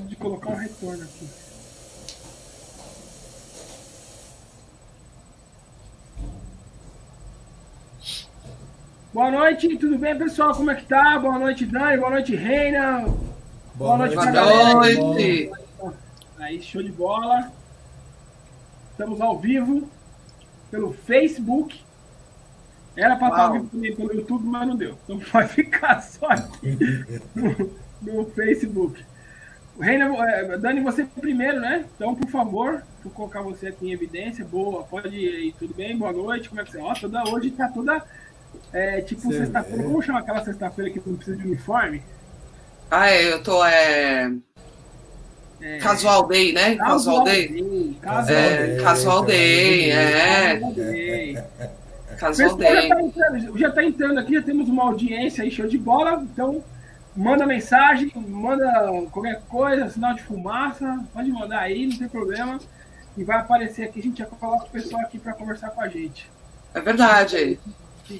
de colocar um retorno aqui. Boa noite, tudo bem, pessoal? Como é que tá? Boa noite, Dani. Boa noite, Reina. Boa noite pra galera. Boa noite. Aí, show de bola. Estamos ao vivo pelo Facebook. Era para estar ao vivo também pelo YouTube, mas não deu. Então pode ficar só aqui no Facebook. Reina, Dani, você primeiro, né? Então, por favor, vou colocar você aqui em evidência. Boa, pode ir, tudo bem? Boa noite, como é que você... Ó, hoje tá toda... tipo sexta-feira, como chama aquela sexta-feira que não precisa de uniforme? Eu tô... Casual Day, né? Casual Day. Casual Day, Casual Day. Já tá entrando aqui, já temos uma audiência aí, show de bola. Então, manda mensagem, manda qualquer coisa, sinal de fumaça, pode mandar aí, não tem problema. E vai aparecer aqui, a gente já coloca o pessoal aqui para conversar com a gente. É verdade.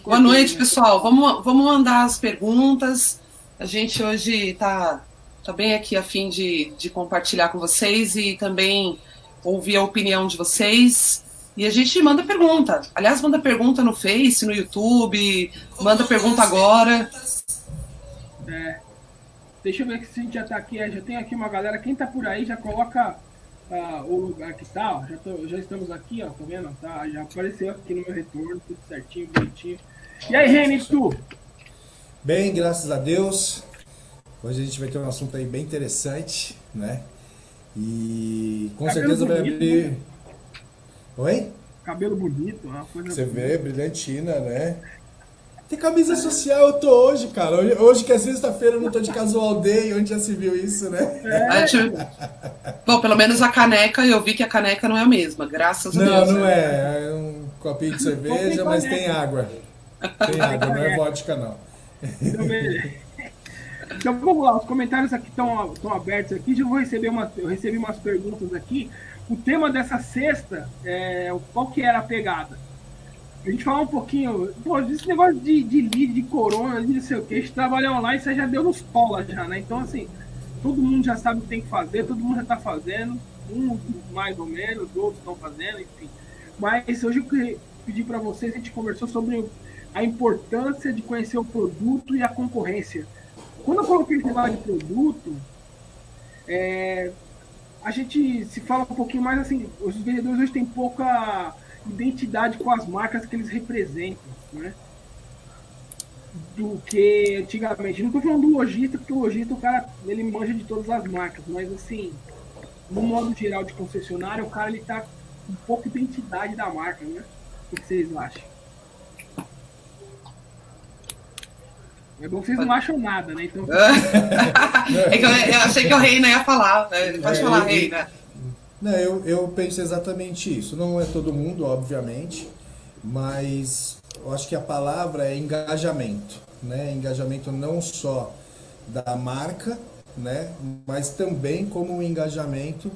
Boa noite, pessoal. Vamos mandar as perguntas. A gente hoje tá bem aqui a fim de compartilhar com vocês e também ouvir a opinião de vocês. E a gente manda pergunta. Aliás, manda pergunta no Face, no YouTube, manda pergunta agora. Deixa eu ver se a gente já tá aqui. Já tem aqui uma galera. Quem tá por aí já coloca o lugar que tá. Ó. Já estamos aqui, ó. Tá vendo? Tá, já apareceu aqui no meu retorno, tudo certinho, bonitinho. E aí, Reni, tu? Bem, graças a Deus. Hoje a gente vai ter um assunto aí bem interessante, né? E com certeza vai abrir... Né? Oi? Cabelo bonito, uma coisa... Você vê, brilhantina, né? Tem camisa social, eu tô hoje, cara. Hoje que é sexta-feira, eu não tô de casual day, onde já se viu isso, né? Bom, pelo menos a caneca, eu vi que a caneca não é a mesma, graças a Deus. Não é. É um copinho de cerveja, mas tem água. Tem água, não é vodka, não. Então vamos lá, os comentários aqui estão abertos aqui. Eu recebi umas perguntas aqui. O tema dessa sexta, qual que era a pegada? A gente falar um pouquinho, esse negócio de lead, de corona, de não sei o que, a gente trabalha online, isso já deu nos colas já, né? Então, assim, todo mundo já sabe o que tem que fazer, todo mundo já está fazendo, uns mais ou menos, outros estão fazendo, enfim. Mas hoje eu queria pedir para vocês, a gente conversou sobre a importância de conhecer o produto e a concorrência. Quando eu coloquei esse negócio de produto, a gente se fala um pouquinho mais assim, os vendedores hoje têm pouca identidade com as marcas que eles representam, né? Do que antigamente. Não estou falando do lojista, porque o lojista, o cara, ele manja de todas as marcas, mas assim, no modo geral de concessionário, o cara, ele tá com pouca identidade da marca, né? O que vocês acham? É bom que vocês não acham nada, né? Então... eu achei que o Reina ia falar. Pode falar, Reina. Não, eu penso exatamente isso. Não é todo mundo, obviamente, mas eu acho que a palavra é engajamento, né? Engajamento não só da marca, né? Mas também como um engajamento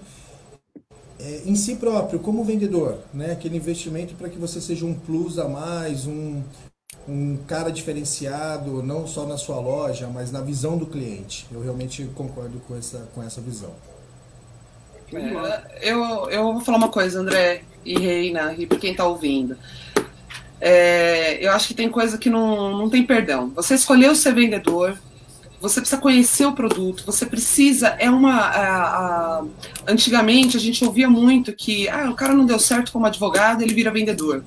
em si próprio, como vendedor, né? Aquele investimento para que você seja um plus a mais, um cara diferenciado, não só na sua loja, mas na visão do cliente. Eu realmente concordo com essa visão. Eu vou falar uma coisa, André e Reina, e para quem está ouvindo. Eu acho que tem coisa que não tem perdão. Você escolheu ser vendedor, você precisa conhecer o produto, você precisa... Antigamente a gente ouvia muito que o cara não deu certo como advogado, ele vira vendedor.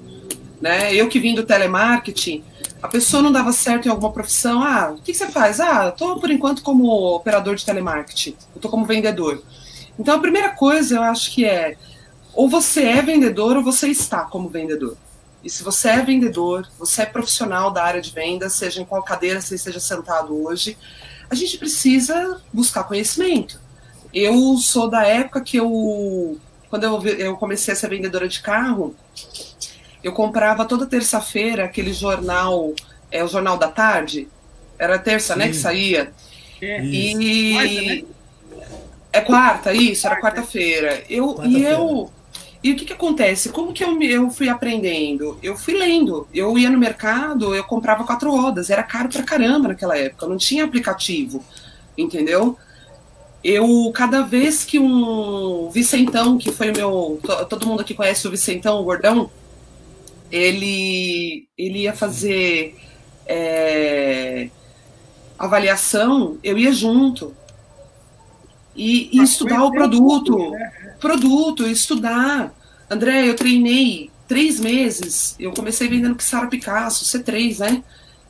Né? Eu que vim do telemarketing, a pessoa não dava certo em alguma profissão. O que você faz? Eu tô por enquanto como operador de telemarketing, eu tô como vendedor. Então a primeira coisa eu acho que ou você é vendedor ou você está como vendedor. E se você é vendedor, você é profissional da área de venda, seja em qual cadeira você esteja sentado hoje, a gente precisa buscar conhecimento. Eu sou da época que quando eu comecei a ser vendedora de carro, eu comprava toda terça-feira aquele jornal, o Jornal da Tarde. Era terça, né, que saía. E quarta, isso, era quarta-feira. E o que acontece? Como que eu fui aprendendo? Eu fui lendo. Eu ia no mercado, eu comprava 4 rodas. Era caro pra caramba naquela época. Não tinha aplicativo, entendeu? cada vez que um Vicentão, que foi o meu... Todo mundo aqui conhece o Vicentão, o gordão, ele ia fazer avaliação, eu ia junto. E estudar o produto, estudar. André, eu treinei 3 meses, eu comecei vendendo Kissara Picasso, C3, né?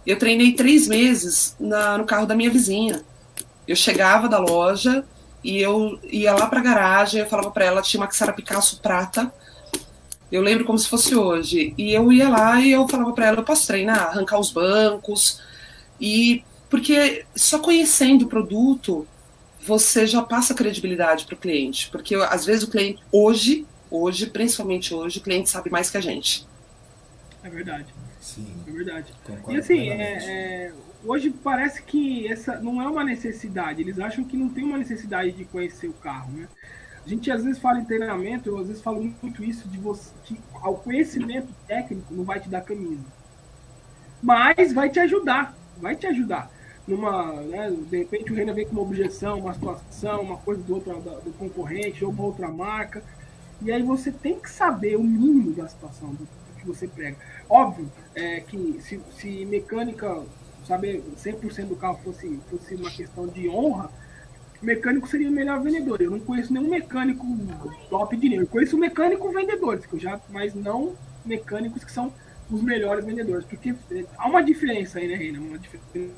Eu treinei 3 meses no carro da minha vizinha. Eu chegava da loja e eu ia lá pra garagem, eu falava pra ela, tinha uma Kissara Picasso prata, eu lembro como se fosse hoje, e eu ia lá e eu falava pra ela, eu posso treinar, arrancar os bancos, porque só conhecendo o produto, você já passa credibilidade pro cliente, porque às vezes o cliente, hoje, principalmente hoje, o cliente sabe mais que a gente. É verdade. Sim. É verdade. Concordo E assim, plenamente. hoje parece que essa não é uma necessidade. Eles acham que não tem uma necessidade de conhecer o carro, né? A gente às vezes fala em treinamento, eu às vezes falo muito isso de você, que o conhecimento técnico não vai te dar camisa, mas vai te ajudar, né, de repente o Renan vem com uma objeção, uma situação, uma coisa do concorrente ou uma outra marca, e aí você tem que saber o mínimo da situação do que você prega. Óbvio que se mecânica, saber 100% do carro fosse uma questão de honra, o mecânico seria o melhor vendedor. Eu não conheço nenhum mecânico top de linha. Eu conheço mecânico vendedores, mas não mecânicos que são os melhores vendedores. Porque há uma diferença aí, né, Reina? Uma diferença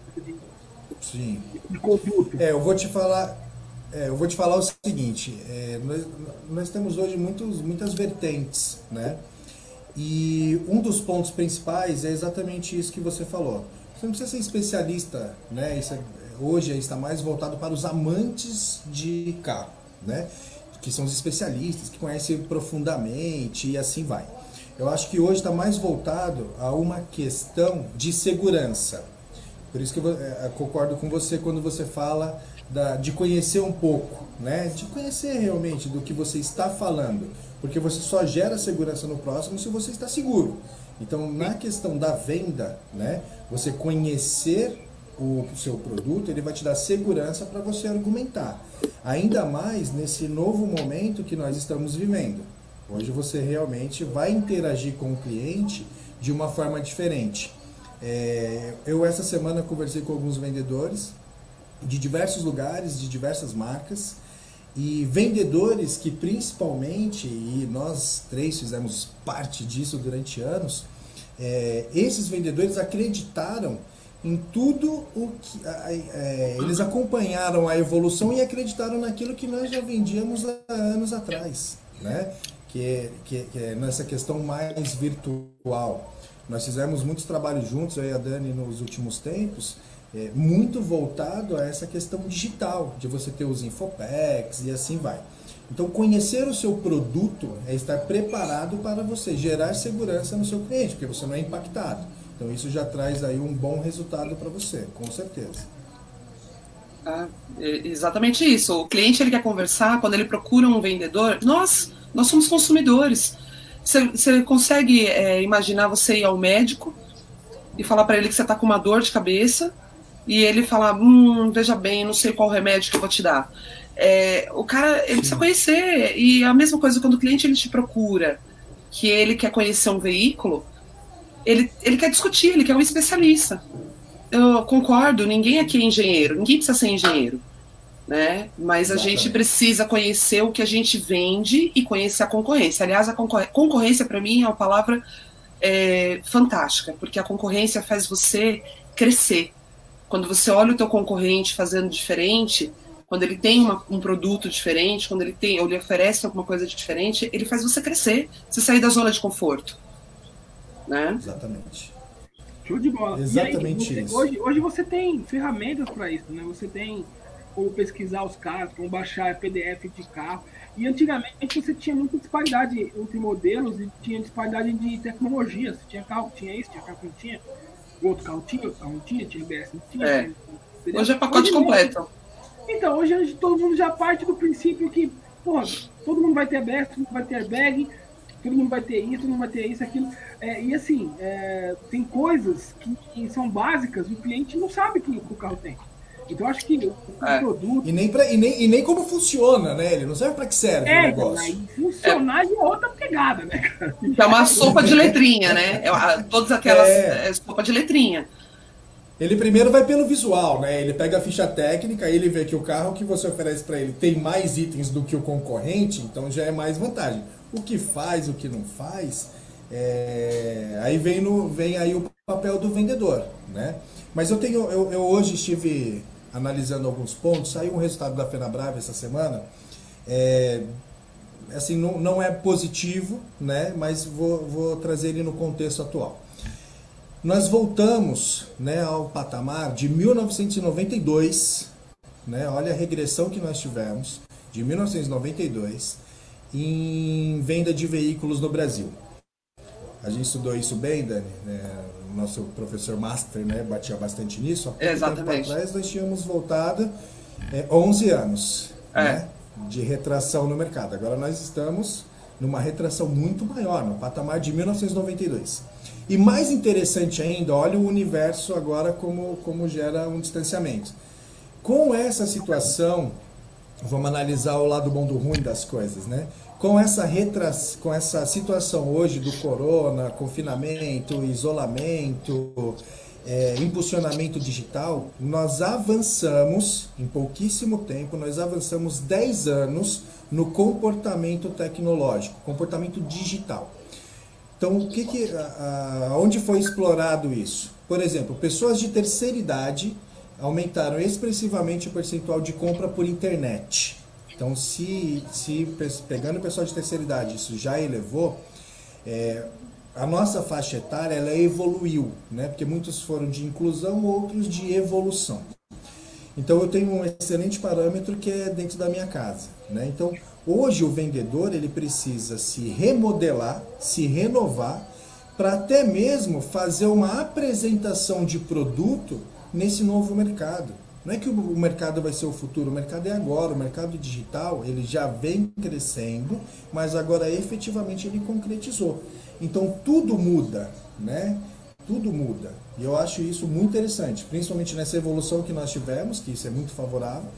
de conduta. Eu vou te falar o seguinte, nós temos hoje muitas vertentes, né? E um dos pontos principais é exatamente isso que você falou. Você não precisa ser especialista, né? Hoje está mais voltado para os amantes de carro, né? Que são os especialistas, que conhecem profundamente e assim vai. Eu acho que hoje está mais voltado a uma questão de segurança. Por isso que eu concordo com você quando você fala de conhecer um pouco, né? De conhecer realmente do que você está falando. Porque você só gera segurança no próximo se você está seguro. Então, na questão da venda, né? Você conhecer o seu produto, ele vai te dar segurança para você argumentar. Ainda mais nesse novo momento que nós estamos vivendo. Hoje você realmente vai interagir com o cliente de uma forma diferente. Eu essa semana conversei com alguns vendedores de diversos lugares, de diversas marcas, e vendedores que principalmente, e nós 3 fizemos parte disso durante anos, esses vendedores acreditaram em tudo o que... eles acompanharam a evolução e acreditaram naquilo que nós já vendíamos há anos atrás, né? Que é nessa questão mais virtual. Nós fizemos muitos trabalhos juntos, eu e a Dani, nos últimos tempos, muito voltado a essa questão digital, de você ter os infopacks e assim vai. Então, conhecer o seu produto é estar preparado para você gerar segurança no seu cliente, porque você não é impactado. Então, isso já traz aí um bom resultado para você, com certeza. Exatamente isso. O cliente, ele quer conversar, quando ele procura um vendedor, nós somos consumidores. Você consegue imaginar você ir ao médico e falar para ele que você está com uma dor de cabeça e ele falar, veja bem, não sei qual remédio que eu vou te dar. O cara, ele precisa conhecer. E a mesma coisa quando o cliente ele te procura, que ele quer conhecer um veículo, ele quer discutir, ele quer um especialista. Eu concordo, ninguém aqui é engenheiro, ninguém precisa ser engenheiro, né? Mas a gente precisa conhecer o que a gente vende e conhecer a concorrência. Aliás, a concorrência para mim é uma palavra fantástica, porque a concorrência faz você crescer. Quando você olha o teu concorrente fazendo diferente, quando ele tem um produto diferente, quando ele oferece alguma coisa diferente, ele faz você crescer, você sair da zona de conforto, né? Exatamente. Show de bola. Exatamente aí, isso. Hoje você tem ferramentas para isso, né? Você tem como pesquisar os carros, como baixar PDF de carro. E antigamente você tinha muita disparidade entre modelos e tinha disparidade de tecnologia. Você tinha carro que tinha isso, tinha carro que não tinha. O outro carro tinha, outro carro não tinha, tinha ABS, não tinha. Hoje é pacote completo. Então, hoje todo mundo já parte do princípio que, porra, todo mundo vai ter ABS, todo mundo vai ter airbag, todo mundo vai ter isso, todo mundo vai ter isso, aquilo. E assim, tem coisas que são básicas e o cliente não sabe que o carro tem. Então, acho que o produto... E nem como funciona, né? Ele não serve para que serve o negócio. Aí funcionar é outra pegada, né, cara? É uma sopa de letrinha, né? Todas aquelas sopa de letrinha. Ele primeiro vai pelo visual, né? Ele pega a ficha técnica, ele vê que o carro que você oferece para ele tem mais itens do que o concorrente, então já é mais vantagem. O que faz, o que não faz, aí vem aí o papel do vendedor, né? Mas eu hoje estive analisando alguns pontos, saiu um resultado da Fenabrave essa semana, assim, não é positivo, né? Mas vou trazer ele no contexto atual. Nós voltamos, né, ao patamar de 1992, né, olha a regressão que nós tivemos, de 1992, em venda de veículos no Brasil. A gente estudou isso bem, Dani, né, o nosso professor Master, né, batia bastante nisso. Há pouco tempo atrás nós tínhamos voltado 11 anos né, de retração no mercado. Agora nós estamos numa retração muito maior, no patamar de 1992. E mais interessante ainda, olha o universo agora como gera um distanciamento. Com essa situação, vamos analisar o lado bom do ruim das coisas, né? Com essa situação hoje do corona, confinamento, isolamento, impulsionamento digital, nós avançamos, em pouquíssimo tempo, nós avançamos 10 anos no comportamento tecnológico, comportamento digital. Então, onde foi explorado isso? Por exemplo, pessoas de terceira idade aumentaram expressivamente o percentual de compra por internet. Então, se pegando o pessoal de terceira idade, isso já elevou, a nossa faixa etária ela evoluiu, né? Porque muitos foram de inclusão, outros de evolução. Então, eu tenho um excelente parâmetro que é dentro da minha casa, né? Então, hoje o vendedor ele precisa se remodelar, se renovar, para até mesmo fazer uma apresentação de produto nesse novo mercado. Não é que o mercado vai ser o futuro, o mercado é agora, o mercado digital ele já vem crescendo, mas agora efetivamente ele concretizou. Então tudo muda, né? Tudo muda. E eu acho isso muito interessante, principalmente nessa evolução que nós tivemos, que isso é muito favorável.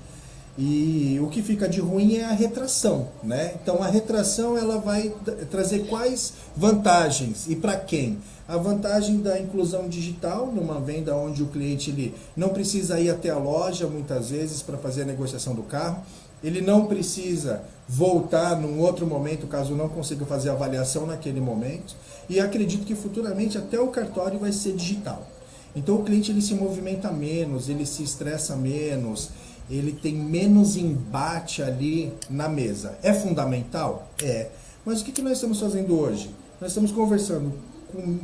E o que fica de ruim é a retração, né? Então a retração ela vai trazer quais vantagens e para quem? A vantagem da inclusão digital, numa venda onde o cliente ele não precisa ir até a loja muitas vezes para fazer a negociação do carro, ele não precisa voltar num outro momento caso não consiga fazer a avaliação naquele momento, e acredito que futuramente até o cartório vai ser digital. Então o cliente ele se movimenta menos, ele se estressa menos, ele tem menos embate ali na mesa. É fundamental? É. Mas o que nós estamos fazendo hoje? Nós estamos conversando com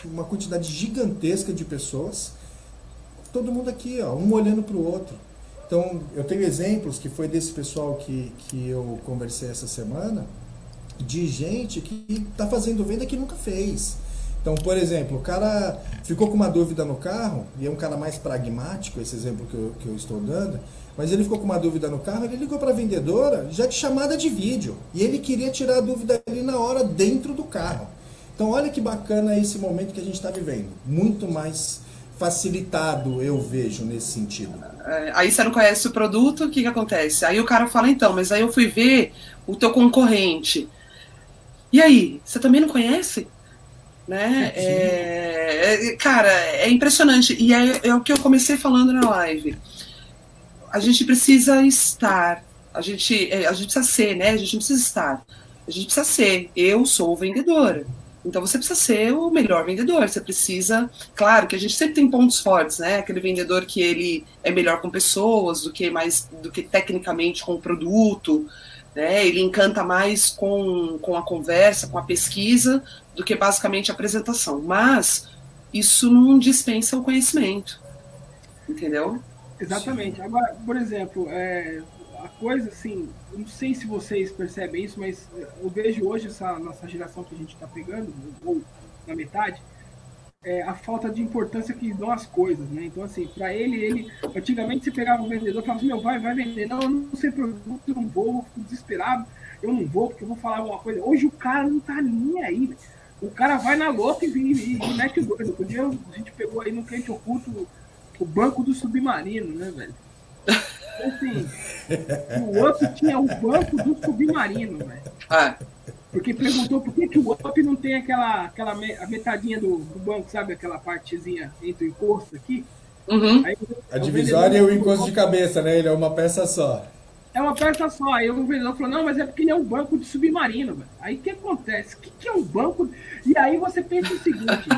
uma quantidade gigantesca de pessoas, todo mundo aqui, ó, um olhando para o outro. Então, eu tenho exemplos que foi desse pessoal que eu conversei essa semana, de gente que está fazendo venda que nunca fez. Então, por exemplo, o cara ficou com uma dúvida no carro, e é um cara mais pragmático, esse exemplo que eu estou dando, mas ele ficou com uma dúvida no carro, ele ligou para a vendedora já de chamada de vídeo, e ele queria tirar a dúvida ali na hora dentro do carro. Então, olha que bacana esse momento que a gente está vivendo. Muito mais facilitado, eu vejo, nesse sentido. Aí você não conhece o produto, o que acontece? Aí o cara fala, então, mas aí eu fui ver o teu concorrente. E aí, você também não conhece? Né? Cara, é impressionante. E é o que eu comecei falando na live. A gente precisa estar, a gente precisa ser, né? A gente não precisa estar. A gente precisa ser. Eu sou vendedora. Então você precisa ser o melhor vendedor. Você precisa, claro que a gente sempre tem pontos fortes, né? Aquele vendedor que ele é melhor com pessoas do que tecnicamente com o produto, né? Ele encanta mais com a conversa, com a pesquisa, do que basicamente a apresentação. Mas isso não dispensa o conhecimento, entendeu? Exatamente. Agora, por exemplo, a coisa assim, eu não sei se vocês percebem isso, mas eu vejo hoje essa nossa geração que a gente está pegando, ou na metade, a falta de importância que dão as coisas, né? Então, assim, para ele, antigamente você pegava um vendedor e falava assim, meu, vai vender. Não, eu não sei produto, eu não vou, eu fico desesperado, eu não vou, porque eu vou falar alguma coisa. Hoje o cara não tá nem aí, velho. O cara vai na louca e mete o doido. Outro dia a gente pegou aí no cliente oculto o banco do submarino, né, velho? Assim, o outro tinha o banco do submarino, velho. Porque perguntou por que o UP não tem a metadinha do banco, sabe? Aquela partezinha entre o encosto aqui. Aí, a divisória e o encosto de cabeça, né? Ele é uma peça só. É uma peça só. Aí o vendedor falou, não, mas é porque ele é um banco de submarino, velho. Aí o que acontece? O que é um banco? E aí você pensa o seguinte...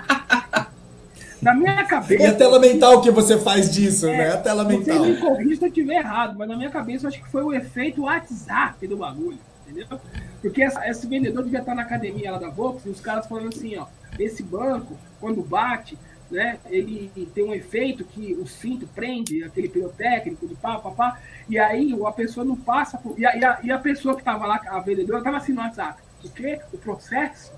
Na minha cabeça... E a tela mental que você faz disso, né? A tela mental. Você me corrija se eu estiver errado, mas na minha cabeça eu acho que foi o efeito WhatsApp do bagulho, entendeu? Porque esse vendedor devia estar na academia lá da Vox e os caras falando assim, ó, esse banco, quando bate, né, ele tem um efeito que o cinto prende, aquele pirotécnico de pá, e aí a pessoa não passa por... E a pessoa que estava lá, a vendedora, estava assim no WhatsApp, o quê? O processo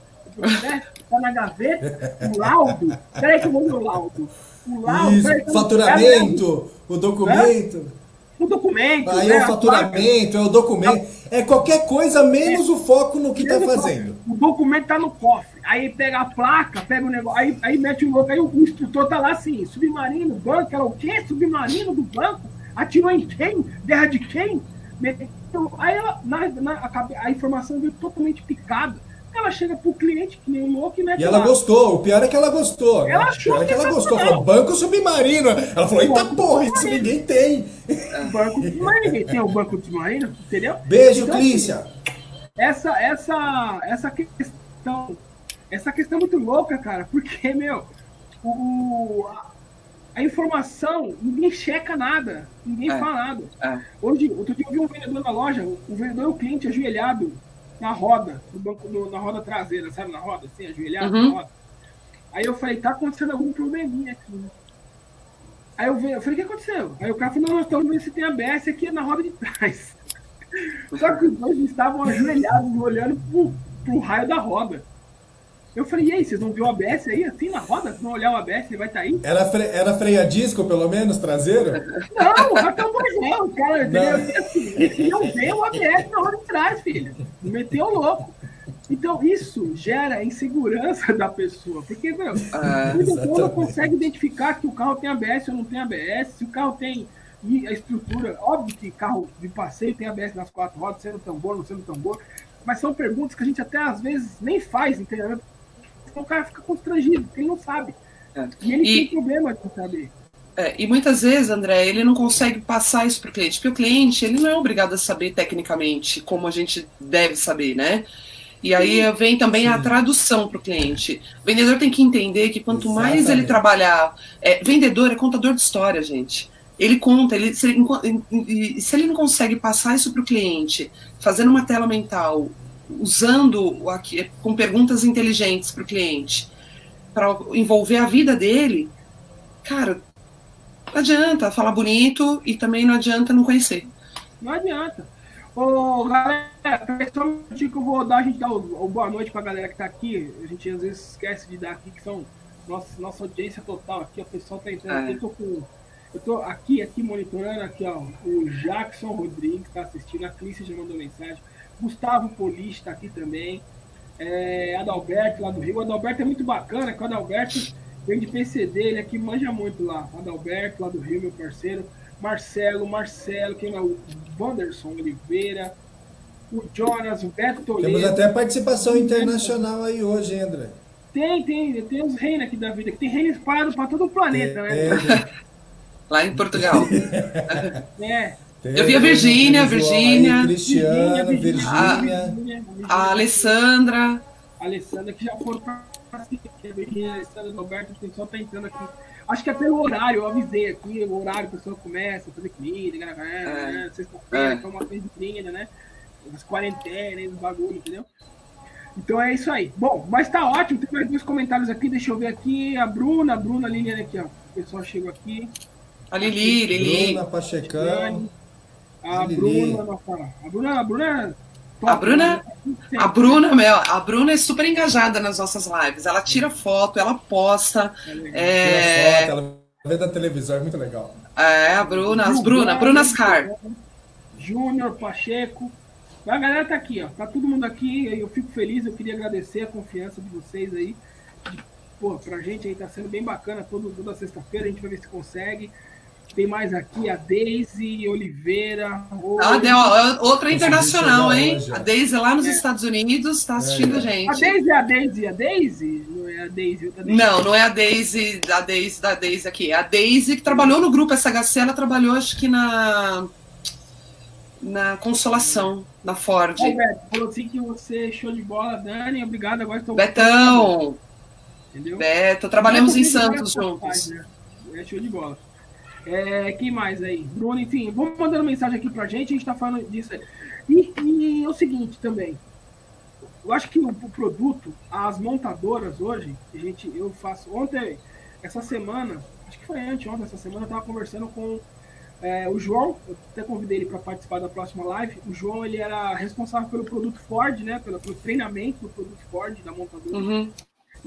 tá na gaveta, o laudo. Peraí que eu vou ver o laudo. O laudo. Isso, faturamento, o documento. O documento. Aí é o faturamento, é o documento. É qualquer coisa menos o foco no que tá fazendo. O documento tá no cofre. Aí pega a placa, pega o negócio, aí mete o louco, aí o instrutor tá lá assim, submarino, banco, era o quê? Submarino do banco? Atirou em quem? Guerra de quem? Aí ela, a informação veio totalmente picada. Ela chega pro cliente, que nem um louco, e mete. E ela gostou, o pior é que ela gostou. Ela achou que ela gostou. Falou, banco submarino. Ela falou, eita porra, isso ninguém tem. Banco submarino, ninguém tem o banco submarino, entendeu? Beijo, então, Clícia. Essa questão é muito louca, cara, porque, meu, a informação, ninguém checa nada, ninguém fala nada. Hoje, outro dia eu vi um vendedor na loja, o vendedor e o cliente ajoelhado na roda, no banco, na roda traseira, sabe? Na roda, assim, ajoelhado na roda. Aí eu falei, tá acontecendo algum probleminha aqui, né? Aí eu falei, o que aconteceu? Aí o cara falou, não, nós estamos vendo se tem ABS aqui na roda de trás. Só que os dois estavam ajoelhados, olhando pro raio da roda. Eu falei, e aí, vocês não viram o ABS aí, assim, na roda? Se não olhar o ABS, ele vai estar aí? Era freio a disco, pelo menos, traseiro? Não, acabou já, o cara, ele não vê o ABS na roda de trás, filho. Meteu o louco. Então, isso gera insegurança da pessoa, porque, meu, o vendedor não consegue identificar que o carro tem ABS ou não tem ABS, se o carro tem a estrutura, óbvio que carro de passeio tem ABS nas 4 rodas, sendo tambor, não sendo tambor, mas são perguntas que a gente até, às vezes, nem faz, entendeu? Então o cara fica constrangido, porque ele não sabe. E ele tem problema de saber. E muitas vezes, André, ele não consegue passar isso para o cliente, porque o cliente ele não é obrigado a saber tecnicamente como a gente deve saber, né? E aí vem também a tradução para o cliente. O vendedor tem que entender que quanto mais ele trabalhar... vendedor é contador de história, gente. Ele conta, se ele não consegue passar isso para o cliente, fazendo uma tela mental, usando com perguntas inteligentes para o cliente, para envolver a vida dele, cara, não adianta falar bonito e também não adianta não conhecer. Não adianta. Ô, galera, só um minutinho que eu vou dar, a gente dá o boa noite pra galera que tá aqui. A gente às vezes esquece de dar aqui, que são nossa audiência total aqui. O pessoal tá entrando aqui, eu tô aqui monitorando aqui, ó. O Jackson Rodrigues tá assistindo, a Clícia já mandou mensagem. Gustavo Polich tá aqui também. Adalberto lá do Rio. O Adalberto é muito bacana, que o Adalberto vem de PCD, ele aqui manja muito lá. Adalberto lá do Rio, meu parceiro. Marcelo, quem é o Wanderson Oliveira, o Jonas, o Beto Toledo. Temos até participação internacional aí hoje, hein, André? Tem os reinos aqui da vida, que tem reino espalhado para todo o planeta, né? Lá em Portugal. Eu vi a Virgínia, Cristiano, Virgínia. A Alessandra. A Alessandra, que já foram para a Virgínia, a Alessandra, o Roberto, o pessoal tá entrando aqui. Acho que é pelo horário, eu avisei aqui, o horário, a pessoa começa a fazer comida, sexta-feira, toma uma coisa de comida, né? As quarentenas, os bagulho, entendeu? Então é isso aí. Bom, mas tá ótimo, tem mais 2 comentários aqui, deixa eu ver aqui. A Bruna, a Liliane aqui, ó. O pessoal chegou aqui. A Lili. Bruna Pachecão. A Bruna, A Bruna é super engajada nas nossas lives. Ela tira foto, ela posta. Tira foto, ela vê da televisão, é muito legal. A Bruna Ascar. Júnior, Pacheco. A galera tá aqui, ó. Tá todo mundo aqui. Eu fico feliz, eu queria agradecer a confiança de vocês aí. pô, pra gente aí tá sendo bem bacana toda sexta-feira, a gente vai ver se consegue. Tem mais aqui a Deise Oliveira. Outra internacional, hein? A Deise lá nos Estados Unidos tá assistindo a gente. A Deise é a Deise? A Deise? Não é a Deise? Não é a Deise da Deise aqui. É a Deise que trabalhou no grupo SHC, ela trabalhou acho que na Consolação, na Ford. Beto, falou assim que você é show de bola, Dani. Obrigado, agora estou... Betão! Entendeu? Beto, trabalhamos em Santos juntos. Né? É show de bola. Quem mais aí? Bruno, enfim, vamos mandando mensagem aqui pra gente, a gente tá falando disso aí. E é o seguinte também, eu acho que o produto, as montadoras hoje, eu faço, ontem, essa semana, acho que foi anteontem, essa semana, eu tava conversando com o João, eu até convidei ele para participar da próxima live. O João, ele era responsável pelo produto Ford, né, pelo treinamento do produto Ford, da montadora. Uhum.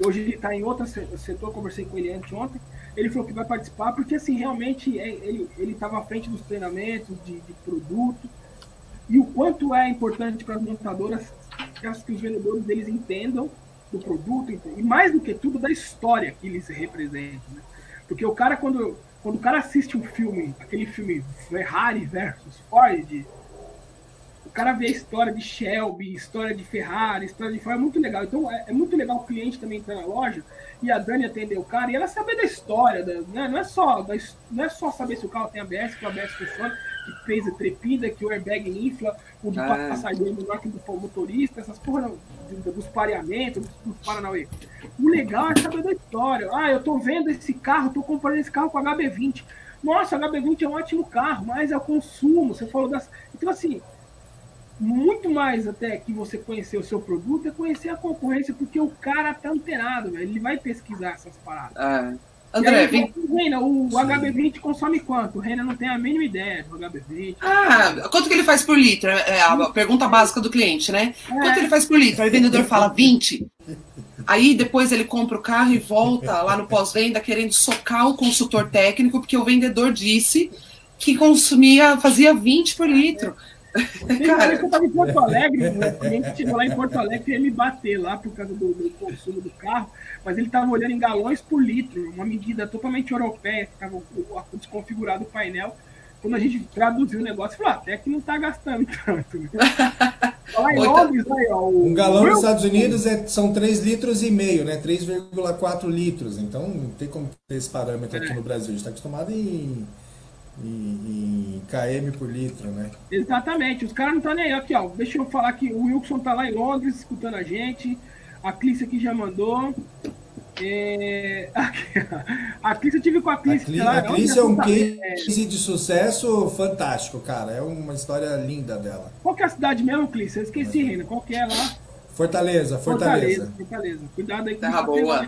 Hoje ele está em outro setor, conversei com ele anteontem. Ele falou que vai participar, porque assim, realmente ele estava à frente dos treinamentos de produto, e o quanto é importante para as montadoras que os vendedores deles entendam do produto, e mais do que tudo, da história que eles representam, né? Porque o cara, quando o cara assiste um filme, aquele filme Ferrari versus Ford, o cara vê a história de Shelby, história de Ferrari, história de Ford, é muito legal. Então é muito legal o cliente também entrar na loja e a Dani atender o cara e ela saber da história, né? Não é só saber se o carro tem ABS, que o ABS funciona, que fez a trepida, que o airbag infla, o do passageiro é melhor que o do motorista, essas porra dos pareamentos, dos Paranauê. O legal é saber da história. Eu tô vendo esse carro, tô comparando esse carro com o HB20. Nossa, o HB20 é um ótimo carro, mas é o consumo. Você falou das... Então, assim, muito mais até que você conhecer o seu produto é conhecer a concorrência, porque o cara tá antenado, velho. Ele vai pesquisar essas paradas. André, aí, Reina, o HB20 consome quanto? O Reina não tem a mínima ideia do HB20. Quanto que ele faz por litro? É a pergunta básica do cliente, né? Quanto ele faz por litro? Aí o vendedor fala 20. Aí depois ele compra o carro e volta lá no pós-venda querendo socar o consultor técnico, porque o vendedor disse que fazia 20 por litro. Cara, eu estava em Porto Alegre, o cliente chegou lá em Porto Alegre e ia me bater lá por causa do consumo do carro, mas ele estava olhando em galões por litro, uma medida totalmente europeia, que estava desconfigurado o painel. Quando a gente traduziu o negócio, falou, até que não está gastando tanto. Lá em Londres, aí, ó, um galão nos Estados Unidos são 3,5 litros, né? 3,4 litros. Então não tem como ter esse parâmetro aqui no Brasil. A gente está acostumado em km por litro, né? Exatamente, os caras não estão nem aí. Aqui, ó, deixa eu falar que o Wilson tá lá em Londres escutando a gente. A Clícia aqui já mandou. A Clícia, eu tive com a Clícia. A Clícia é um case de sucesso fantástico, cara. É uma história linda dela. Qual que é a cidade mesmo, Clícia? Eu esqueci, Reina. Qual que é lá? Fortaleza. Cuidado aí com Terra boa.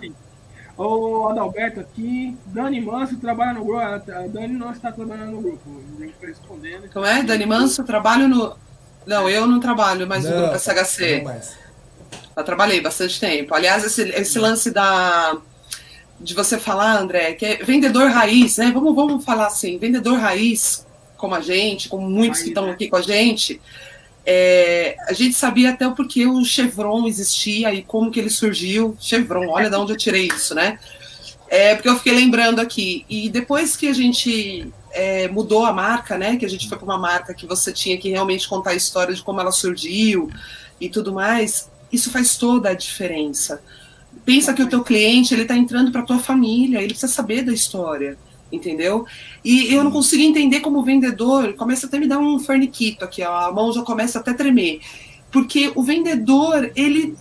O Adalberto aqui. Dani Manso trabalha no grupo. A Dani não está trabalhando no grupo. Respondendo. Como é? Dani Manso, trabalho no... Não, eu não trabalho mais no grupo SHC. Não mais. Eu trabalhei bastante tempo. Aliás, esse lance de você falar, André, que é vendedor raiz, né? Vamos falar assim, vendedor raiz, como a gente, como muitos que estão aqui com a gente gente sabia até o porquê o Chevron existia e como que ele surgiu. Chevron, olha de onde eu tirei isso, né? Porque eu fiquei lembrando aqui. E depois que a gente mudou a marca, né? Que a gente foi para uma marca que você tinha que realmente contar a história de como ela surgiu e tudo mais, isso faz toda a diferença. Pensa que o teu cliente, ele está entrando para a tua família, ele precisa saber da história, entendeu? E eu não consigo entender como vendedor, começa até a me dar um forniquito aqui, ó, a mão já começa até a tremer, porque o vendedor, ele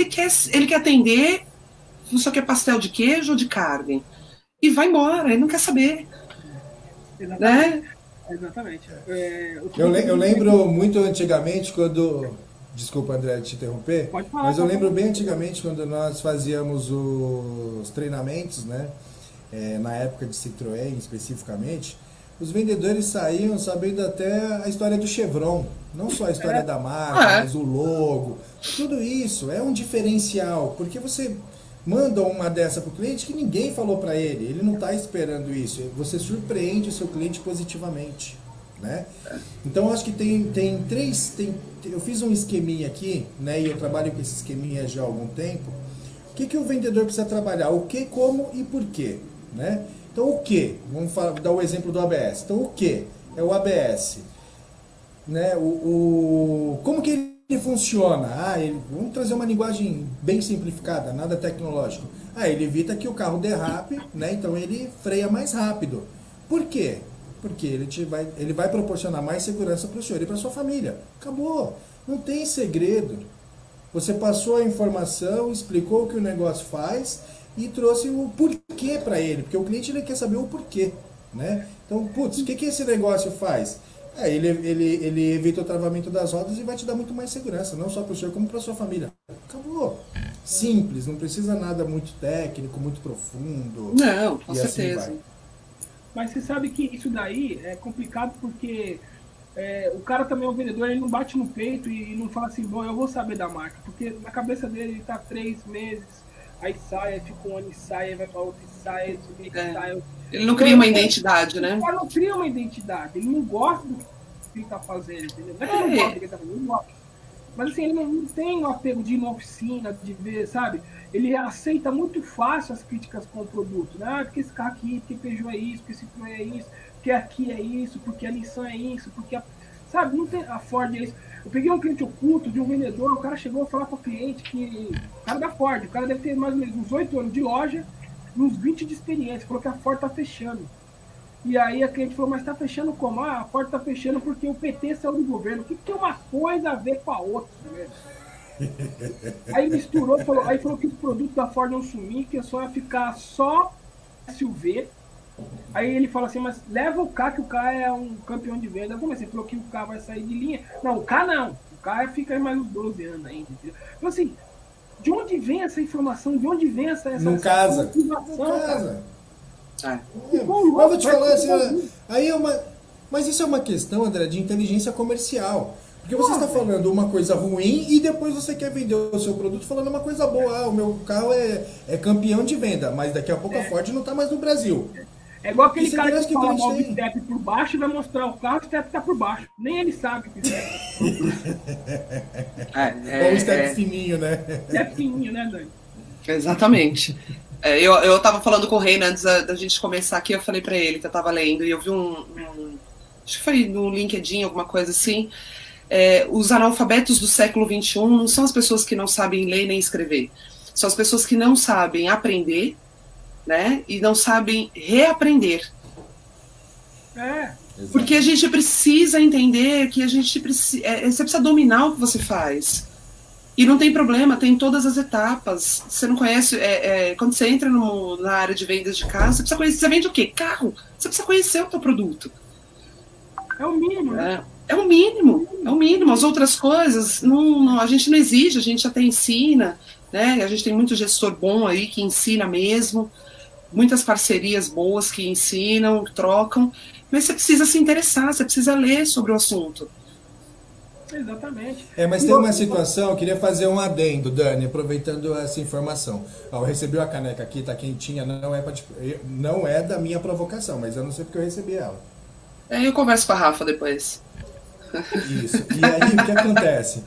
quer atender, só quer pastel de queijo ou de carne, e vai embora, ele não quer saber. Exatamente. Né? Exatamente. Eu lembro muito antigamente quando... Desculpa, André, te interromper. Pode falar, mas eu lembro bem antigamente quando nós fazíamos os treinamentos, né? Na época de Citroën especificamente, os vendedores saíam sabendo até a história do Chevron, não só a história da marca, mas o logo, tudo isso é um diferencial, porque você manda uma dessa para o cliente que ninguém falou para ele não está esperando isso, você surpreende o seu cliente positivamente, né? Então eu acho que eu fiz um esqueminha aqui, né? E eu trabalho com esse esqueminha já há algum tempo, O que o vendedor precisa trabalhar? O que, como e por quê, né? Então, o que? Vamos dar o exemplo do ABS. Então, o que é o ABS? Né? Como que ele funciona? Vamos trazer uma linguagem bem simplificada, nada tecnológico. Ele evita que o carro derrape, né? Então ele freia mais rápido. Por quê? Porque ele vai proporcionar mais segurança para o senhor e para sua família. Acabou. Não tem segredo. Você passou a informação, explicou o que o negócio faz e trouxe o porquê para ele. Porque o cliente ele quer saber o porquê, né? Então, putz, o que esse negócio faz? Ele evita o travamento das rodas e vai te dar muito mais segurança, não só para o senhor, como para sua família. Acabou. Simples, não precisa nada muito técnico, muito profundo. Não, com certeza. Assim vai. Mas você sabe que isso daí é complicado porque o cara também é um vendedor, ele não bate no peito e não fala assim, bom, eu vou saber da marca. Porque na cabeça dele ele tá 3 meses, aí sai, aí fica um ano e sai, aí vai para outro e sai, sai. Ele não cria uma identidade, né? O cara não cria uma identidade, ele não gosta do que ele tá fazendo, entendeu? Não é que ele não gosta do que ele tá fazendo, ele não gosta. Mas assim, ele não tem um apego de ir na oficina, de ver, sabe? Ele aceita muito fácil as críticas com o produto, né? Porque esse carro aqui, porque Peugeot é isso, porque esse Citroën é isso, porque aqui é isso, porque a Nissan é isso, porque sabe, não tem, a Ford é isso. Eu peguei um cliente oculto de um vendedor, o cara chegou a falar para o cliente que... O cara da Ford, o cara deve ter mais ou menos uns 8 anos de loja, uns 20 de experiência, falou que a Ford tá fechando. E aí a cliente falou, mas tá fechando como? A Ford tá fechando porque o PT saiu do governo. O que tem uma coisa a ver com a outra, né? Aí misturou, aí falou que os produtos da Ford não sumir, que só ia ficar só SUV. Aí ele falou assim, mas leva o K, que o K é um campeão de venda. Como assim? Ele falou que o K vai sair de linha. Não, o K não. O K fica aí mais uns 12 anos ainda. Entendeu? Então assim, de onde vem essa informação? De onde vem essa Não casa. Não casa. É. Mas vou te falar assim, mas isso é uma questão, André, de inteligência comercial. Porque você está falando uma coisa ruim e depois você quer vender o seu produto falando uma coisa boa. O meu carro é campeão de venda, mas daqui a pouco a Ford não está mais no Brasil. É igual aquele cara que fala mal do step por baixo e vai mostrar o carro, o step tá por baixo. Nem ele sabe que o step Ou o step fininho, né? Step fininho, né, Dani? Exatamente. Eu tava falando com o Reina antes da gente começar aqui, eu falei pra ele que eu tava lendo, e eu vi acho que foi no LinkedIn, alguma coisa assim, os analfabetos do século XXI não são as pessoas que não sabem ler nem escrever, são as pessoas que não sabem aprender, né, e não sabem reaprender. Porque a gente precisa entender que você precisa dominar o que você faz. E não tem problema, tem todas as etapas. Você não conhece... quando você entra na área de vendas de carro, você precisa conhecer... Você vende o quê? Carro. Você precisa conhecer o teu produto. É o mínimo, né? É o mínimo. É o mínimo. As outras coisas, a gente não exige, a gente até ensina, né? A gente tem muito gestor bom aí que ensina mesmo. Muitas parcerias boas que ensinam, trocam. Mas você precisa se interessar, você precisa ler sobre o assunto. Exatamente. Mas tem uma situação, eu queria fazer um adendo, Dani, aproveitando essa informação. Eu recebi a caneca aqui, tá quentinha, não é da minha provocação, mas eu não sei porque eu recebi ela. Eu converso com a Rafa depois. Isso. E aí, o que acontece?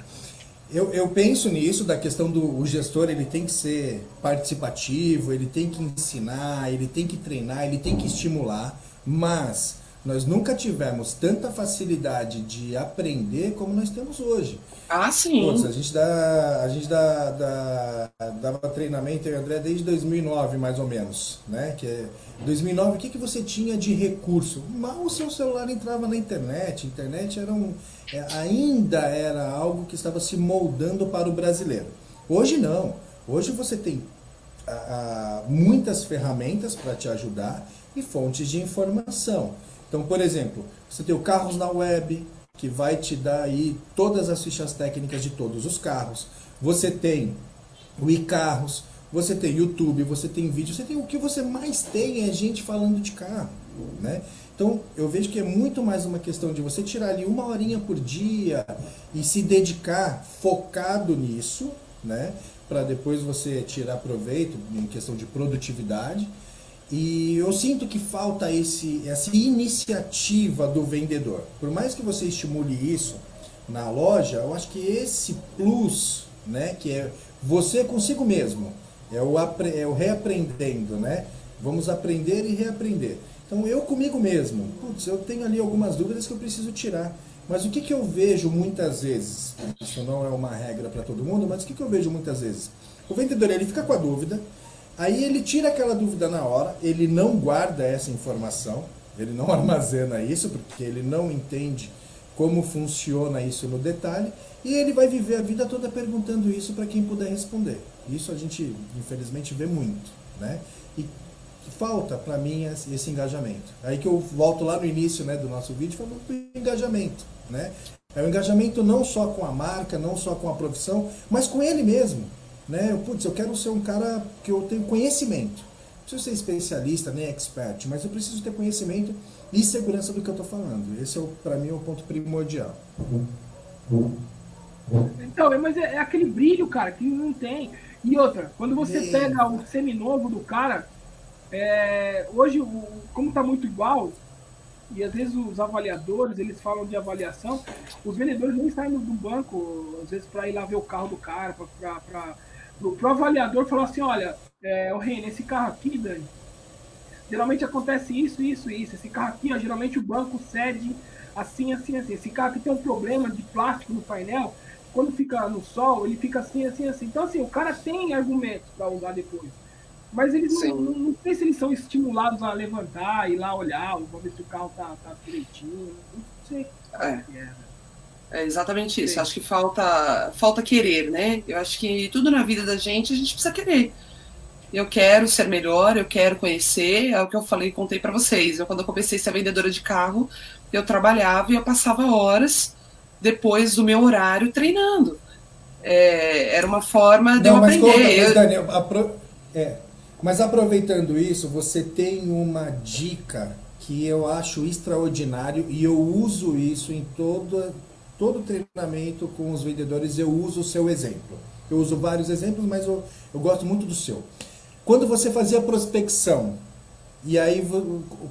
Eu penso nisso, da questão do gestor, ele tem que ser participativo, ele tem que ensinar, ele tem que treinar, ele tem que estimular, mas... Nós nunca tivemos tanta facilidade de aprender como nós temos hoje. Ah, sim. Putz, a gente dava treinamento, eu e André, desde 2009, mais ou menos. Né? 2009, o que você tinha de recurso? Mal o seu celular entrava na internet. A internet ainda era algo que estava se moldando para o brasileiro. Hoje não. Hoje você tem muitas ferramentas para te ajudar e fontes de informação. Então, por exemplo, você tem o Carros na Web, que vai te dar aí todas as fichas técnicas de todos os carros. Você tem o iCarros, você tem YouTube, você tem vídeo, o que você mais tem é gente falando de carro, né? Então, eu vejo que é muito mais uma questão de você tirar ali 1 horinha por dia e se dedicar focado nisso, né? Para depois você tirar proveito em questão de produtividade. E eu sinto que falta essa iniciativa do vendedor. Por mais que você estimule isso na loja, eu acho que esse plus, né, que é você consigo mesmo, É o reaprendendo, né? Vamos aprender e reaprender. Então eu comigo mesmo, putz, eu tenho ali algumas dúvidas que eu preciso tirar. Mas o que eu vejo muitas vezes, isso não é uma regra para todo mundo, mas o que eu vejo muitas vezes? O vendedor, ele fica com a dúvida, aí ele tira aquela dúvida na hora, ele não guarda essa informação, ele não armazena isso, porque ele não entende como funciona isso no detalhe, e ele vai viver a vida toda perguntando isso para quem puder responder. Isso a gente, infelizmente, vê muito, né? E falta para mim esse engajamento. Aí que eu volto lá no início, né, do nosso vídeo falando do engajamento, né? É o engajamento não só com a marca, não só com a profissão, mas com ele mesmo, né? Putz, eu quero ser um cara que eu tenho conhecimento. Não preciso ser especialista, nem expert, mas eu preciso ter conhecimento e segurança do que eu estou falando. Esse é, para mim, o ponto primordial. Então, mas é aquele brilho, cara, que não tem. E outra, quando você pega o seminovo do cara, hoje, como tá muito igual, e às vezes os avaliadores, eles falam de avaliação, os vendedores nem saem do banco, às vezes, para ir lá ver o carro do cara, pro avaliador falar assim, olha, o Reino, esse carro aqui, Dani, geralmente acontece isso, isso, isso. Esse carro aqui, ó, geralmente o banco cede assim, assim, assim. Esse carro aqui tem um problema de plástico no painel, quando fica no sol, ele fica assim, assim, assim. Então, assim, o cara tem argumentos para usar depois. Mas eles não sei se eles são estimulados a levantar, ir lá olhar, para ver se o carro tá direitinho. Não sei. É exatamente isso. Acho que falta querer, né? Eu acho que tudo na vida da gente, a gente precisa querer. Eu quero ser melhor, eu quero conhecer, é o que eu falei, contei para vocês. Quando eu comecei a ser vendedora de carro, eu trabalhava e eu passava horas depois do meu horário treinando. Era uma forma de eu aprender. Mas aproveitando isso, você tem uma dica que eu acho extraordinário e eu uso isso em todo treinamento com os vendedores, eu uso o seu exemplo. Eu uso vários exemplos, mas eu gosto muito do seu. Quando você fazia prospecção, e aí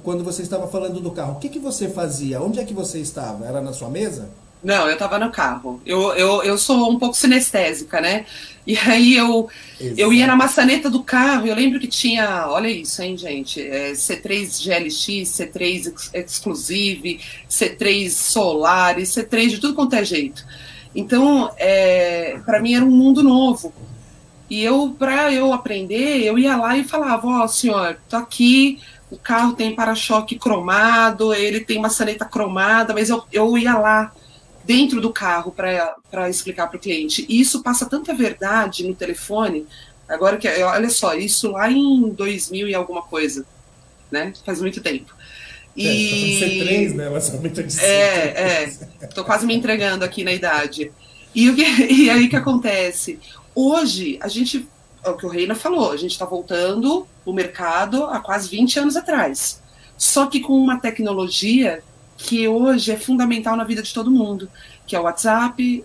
quando você estava falando do carro, o que você fazia? Onde é que você estava? Era na sua mesa? Não, eu estava no carro. Eu sou um pouco sinestésica, né? E aí eu ia na maçaneta do carro, eu lembro que tinha, olha isso, hein, gente, C3 GLX, C3 Exclusive, C3 Solar, C3 de tudo quanto é jeito. Então, para mim era um mundo novo. E para eu aprender, eu ia lá e falava, ó, senhor, tô aqui, o carro tem para-choque cromado, ele tem maçaneta cromada, mas eu ia lá dentro do carro para explicar para o cliente. E isso passa tanta verdade no telefone, agora que, olha só, isso lá em 2000 e alguma coisa, né? Faz muito tempo. E C3, né? Lançamento de C3. Tô quase me entregando aqui na idade. E aí o que acontece? Hoje, é o que o Reina falou, a gente está voltando o mercado há quase 20 anos atrás. Só que com uma tecnologia que hoje é fundamental na vida de todo mundo, que é o WhatsApp,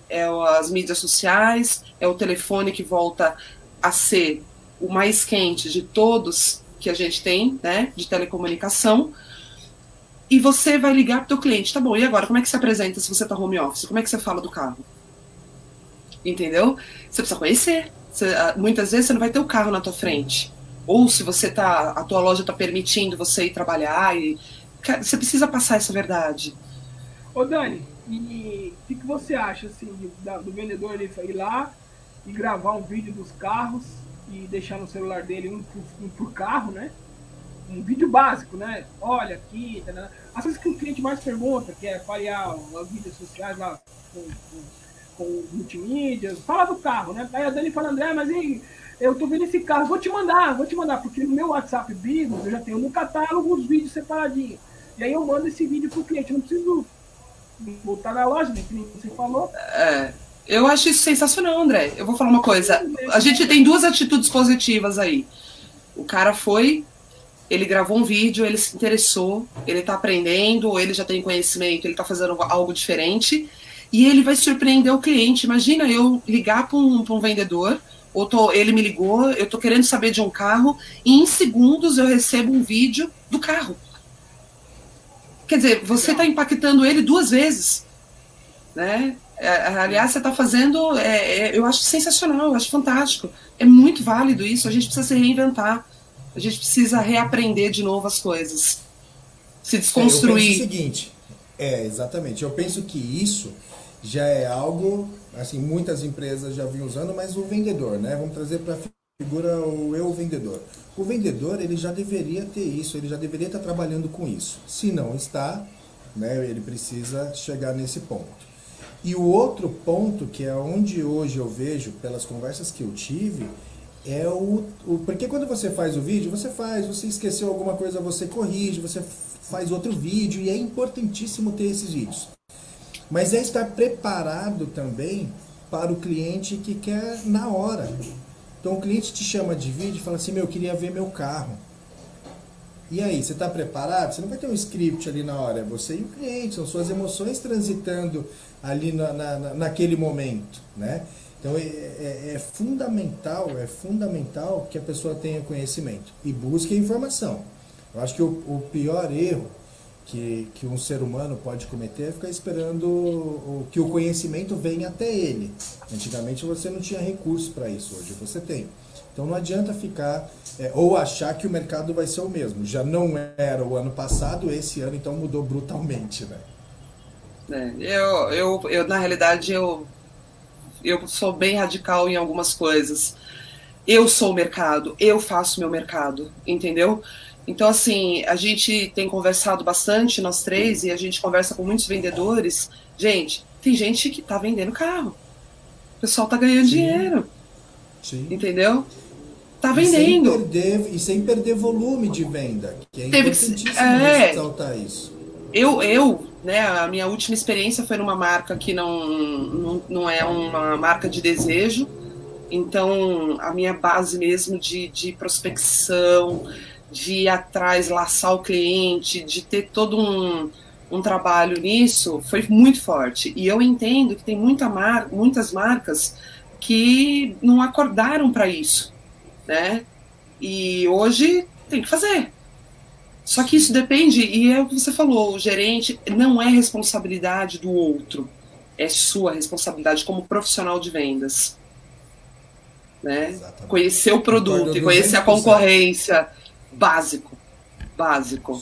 as mídias sociais, é o telefone que volta a ser o mais quente de todos que a gente tem, né, de telecomunicação. E você vai ligar para o teu cliente, tá bom, e agora, como é que se apresenta se você está home office? Como é que você fala do carro? Entendeu? Você precisa conhecer. Muitas vezes você não vai ter o carro na tua frente. Ou se a tua loja está permitindo você ir trabalhar, você precisa passar essa verdade. Ô Dani, e o que você acha assim, do vendedor ele ir lá e gravar um vídeo dos carros e deixar no celular dele um por carro, né? Um vídeo básico, né? Olha aqui, tá, as coisas que o cliente mais pergunta, que é avaliar as mídias sociais lá com multimídia, fala do carro, né? Aí a Dani fala, André, mas eu tô vendo esse carro, vou te mandar, porque no meu WhatsApp Business eu já tenho no catálogo os vídeos separadinhos. E aí eu mando esse vídeo pro cliente, eu não preciso botar na loja, né? Que nem você falou. Eu acho isso sensacional, André. Eu vou falar uma coisa. A gente tem duas atitudes positivas aí. O cara ele gravou um vídeo, ele se interessou, ele tá aprendendo, ou ele já tem conhecimento, ele tá fazendo algo diferente, e ele vai surpreender o cliente. Imagina eu ligar para um vendedor, ele me ligou, eu tô querendo saber de um carro, e em segundos eu recebo um vídeo do carro. Quer dizer, você está impactando ele 2 vezes, né? Aliás, você está fazendo, eu acho sensacional, eu acho fantástico. É muito válido isso, a gente precisa se reinventar. A gente precisa reaprender de novo as coisas. Se desconstruir. Eu penso o seguinte, exatamente, eu penso que isso já é algo, assim, muitas empresas já vinham usando, mas o vendedor, né? Vamos trazer para a figura o eu vendedor. O vendedor, ele já deveria ter isso, ele já deveria estar trabalhando com isso. Se não está, né, ele precisa chegar nesse ponto. E o outro ponto, que é onde hoje eu vejo, pelas conversas que eu tive, é porque quando você faz o vídeo, você esqueceu alguma coisa, você corrige, você faz outro vídeo, e é importantíssimo ter esses vídeos. Mas é estar preparado também para o cliente que quer na hora. Então o cliente te chama de vídeo e fala assim, eu queria ver meu carro. E aí, você está preparado? Você não vai ter um script ali na hora, é você e o cliente, são suas emoções transitando ali naquele momento, né? Então é fundamental que a pessoa tenha conhecimento e busque a informação. Eu acho que o pior erro que um ser humano pode cometer é ficar esperando que o conhecimento venha até ele. Antigamente você não tinha recurso para isso, hoje você tem. Então não adianta ficar ou achar que o mercado vai ser o mesmo. Já não era o ano passado, esse ano então mudou brutalmente, né? Eu na realidade, eu sou bem radical em algumas coisas. Eu sou o mercado, eu faço meu mercado, entendeu? Então, assim, a gente tem conversado bastante, nós três, e a gente conversa com muitos vendedores. Gente, tem gente que tá vendendo carro. O pessoal tá ganhando dinheiro. Sim. Entendeu? Tá vendendo. Sem perder volume de venda, que é importantíssimo ressaltar isso. Né, a minha última experiência foi numa marca que não é uma marca de desejo. Então, a minha base mesmo de prospecção, de ir atrás, laçar o cliente, de ter todo um trabalho nisso, foi muito forte. E eu entendo que tem muitas marcas que não acordaram para isso, né? E hoje tem que fazer. Só que isso depende, e é o que você falou, o gerente não é responsabilidade do outro, é sua responsabilidade como profissional de vendas. Né? Conhecer o produto e conhecer a concorrência, básico.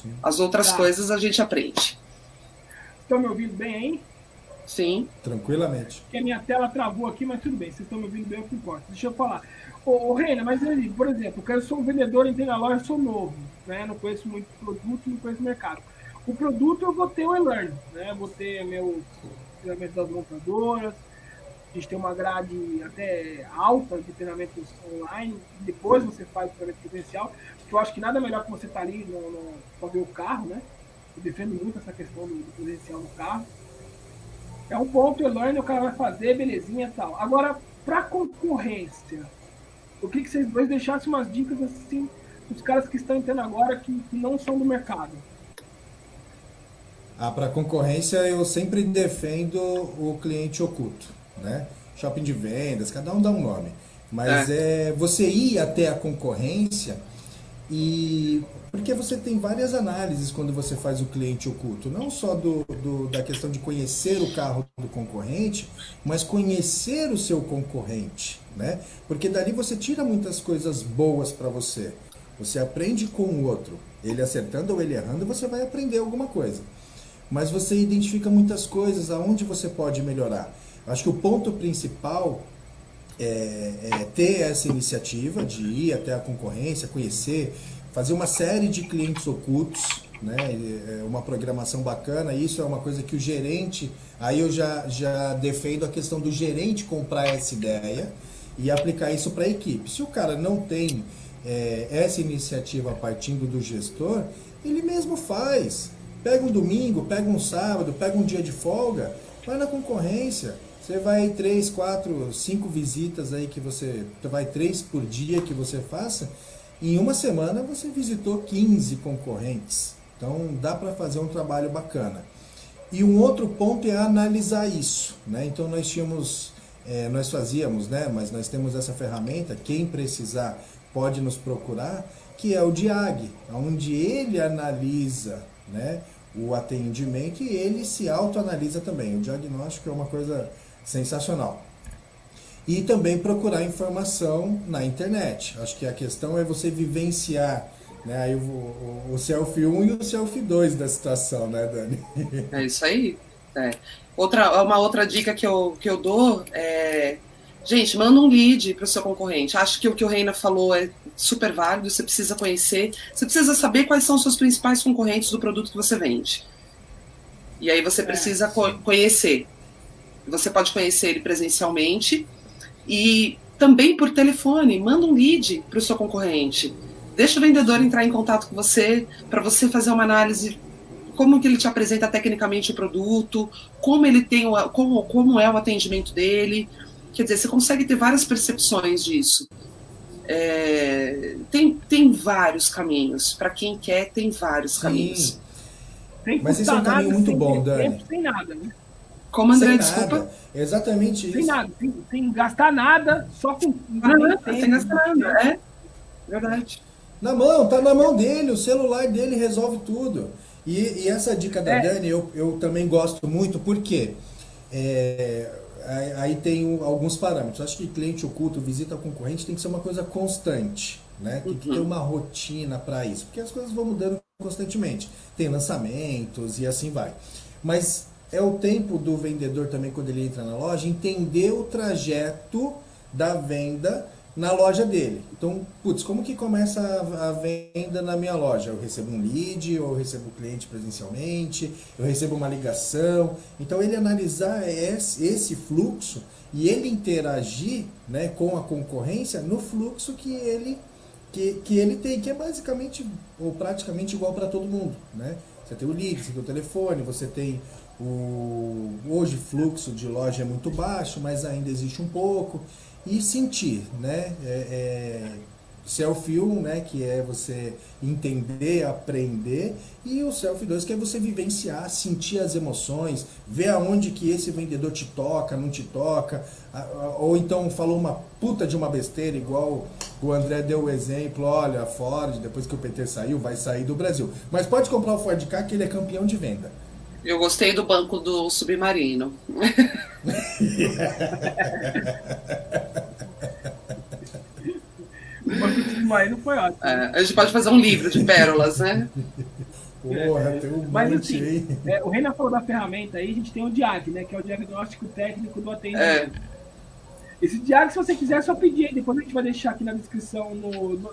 Sim. As outras coisas a gente aprende. Estão me ouvindo bem aí? Sim. Tranquilamente. Porque a minha tela travou aqui, mas tudo bem, vocês estão me ouvindo bem, é o que importa. Deixa eu falar. Ô Reina, mas por exemplo, eu sou um vendedor, entrei na loja, sou novo, né? Não conheço muito produto, não conheço mercado. O produto eu vou ter o e-learning, né? Vou ter meu treinamento das montadoras, a gente tem uma grade até alta de treinamentos online, depois você faz o treinamento presencial, porque eu acho que nada melhor que você estar ali para ver o carro, né? Eu defendo muito essa questão do presencial no carro. É um ponto, e-learning, o cara vai fazer, belezinha e tal. Agora, para concorrência, eu queria que vocês dois deixassem umas dicas assim, os caras que estão entrando agora que não são do mercado. Para concorrência, eu sempre defendo o cliente oculto, né? Shopping de vendas, cada um dá um nome. Mas é você ir até a concorrência porque você tem várias análises quando você faz o cliente oculto. Não só da questão de conhecer o carro do concorrente, mas conhecer o seu concorrente, né? Porque dali você tira muitas coisas boas para você. Você aprende com o outro. Ele acertando ou ele errando, você vai aprender alguma coisa. Mas você identifica muitas coisas aonde você pode melhorar. Acho que o ponto principal é ter essa iniciativa de ir até a concorrência, conhecer, fazer uma série de clientes ocultos, né? Uma programação bacana. Isso é uma coisa que o gerente, aí eu já defendo a questão do gerente comprar essa ideia e aplicar isso para a equipe. Se o cara não tem essa iniciativa partindo do gestor, ele mesmo faz. Pega um domingo, pega um sábado, pega um dia de folga, vai na concorrência. Você vai 3, 4, 5 visitas aí que você vai 3 por dia que você faça. Em uma semana você visitou 15 concorrentes. Então dá para fazer um trabalho bacana. E um outro ponto é analisar isso, né? Então nós fazíamos, né? Mas nós temos essa ferramenta, quem precisar pode nos procurar, que é o DIAG, onde ele analisa, né, o atendimento e ele se autoanalisa também. O diagnóstico é uma coisa Sensacional. E também procurar informação na internet. Acho que a questão é você vivenciar, né, aí o selfie 1 e o selfie 2 da situação, né, Dani? É isso aí. Uma outra dica que eu dou é... Gente, manda um lead para o seu concorrente. Acho que o que o Reina falou é super válido, você precisa conhecer, você precisa saber quais são os seus principais concorrentes do produto que você vende. E aí você precisa conhecer. Você pode conhecer ele presencialmente e também por telefone. Manda um lead para o seu concorrente. Deixa o vendedor entrar em contato com você para você fazer uma análise, como que ele te apresenta tecnicamente o produto, como ele tem como é o atendimento dele. Quer dizer, você consegue ter várias percepções disso. Tem vários caminhos. Para quem quer, tem vários caminhos. Mas esse é um caminho muito bom, Dani. Sem nada, né? Como, André, desculpa? Exatamente isso. Sem nada, sem gastar nada, só com... sem gastar nada, verdade. Tá na mão dele, o celular dele resolve tudo. E essa dica da Dani, eu também gosto muito, porque aí tem alguns parâmetros. Acho que cliente oculto, visita concorrente, tem que ser uma coisa constante, né? Tem que ter uma rotina para isso, porque as coisas vão mudando constantemente. Tem lançamentos e assim vai. Mas é o tempo do vendedor também, quando ele entra na loja, entender o trajeto da venda na loja dele. Então, como que começa a venda na minha loja? Eu recebo um lead, ou eu recebo o cliente presencialmente, eu recebo uma ligação. Então, ele analisar esse fluxo e ele interagir, né, com a concorrência no fluxo que ele tem, que é basicamente ou praticamente igual para todo mundo, né? Você tem o lead, você tem o telefone, você tem hoje o fluxo de loja é muito baixo, mas ainda existe um pouco. E sentir, né? Selfie 1, né? Que é você entender, aprender, e o Selfie 2, que é você vivenciar, sentir as emoções, ver aonde que esse vendedor te toca, não te toca, ou então falou uma puta de uma besteira, igual o André deu o exemplo, olha, a Ford, depois que o PT saiu, vai sair do Brasil. Mas pode comprar o Ford Ka, que ele é campeão de venda. Eu gostei do banco do Submarino. O banco do Submarino foi ótimo. A gente pode fazer um livro de pérolas, né? Porra, tem um mas monte assim, aí. o Reina falou da ferramenta aí, a gente tem o DIAG, né? Que é o diagnóstico técnico do atendimento. Esse DIAG, se você quiser, é só pedir aí. Depois a gente vai deixar aqui na descrição,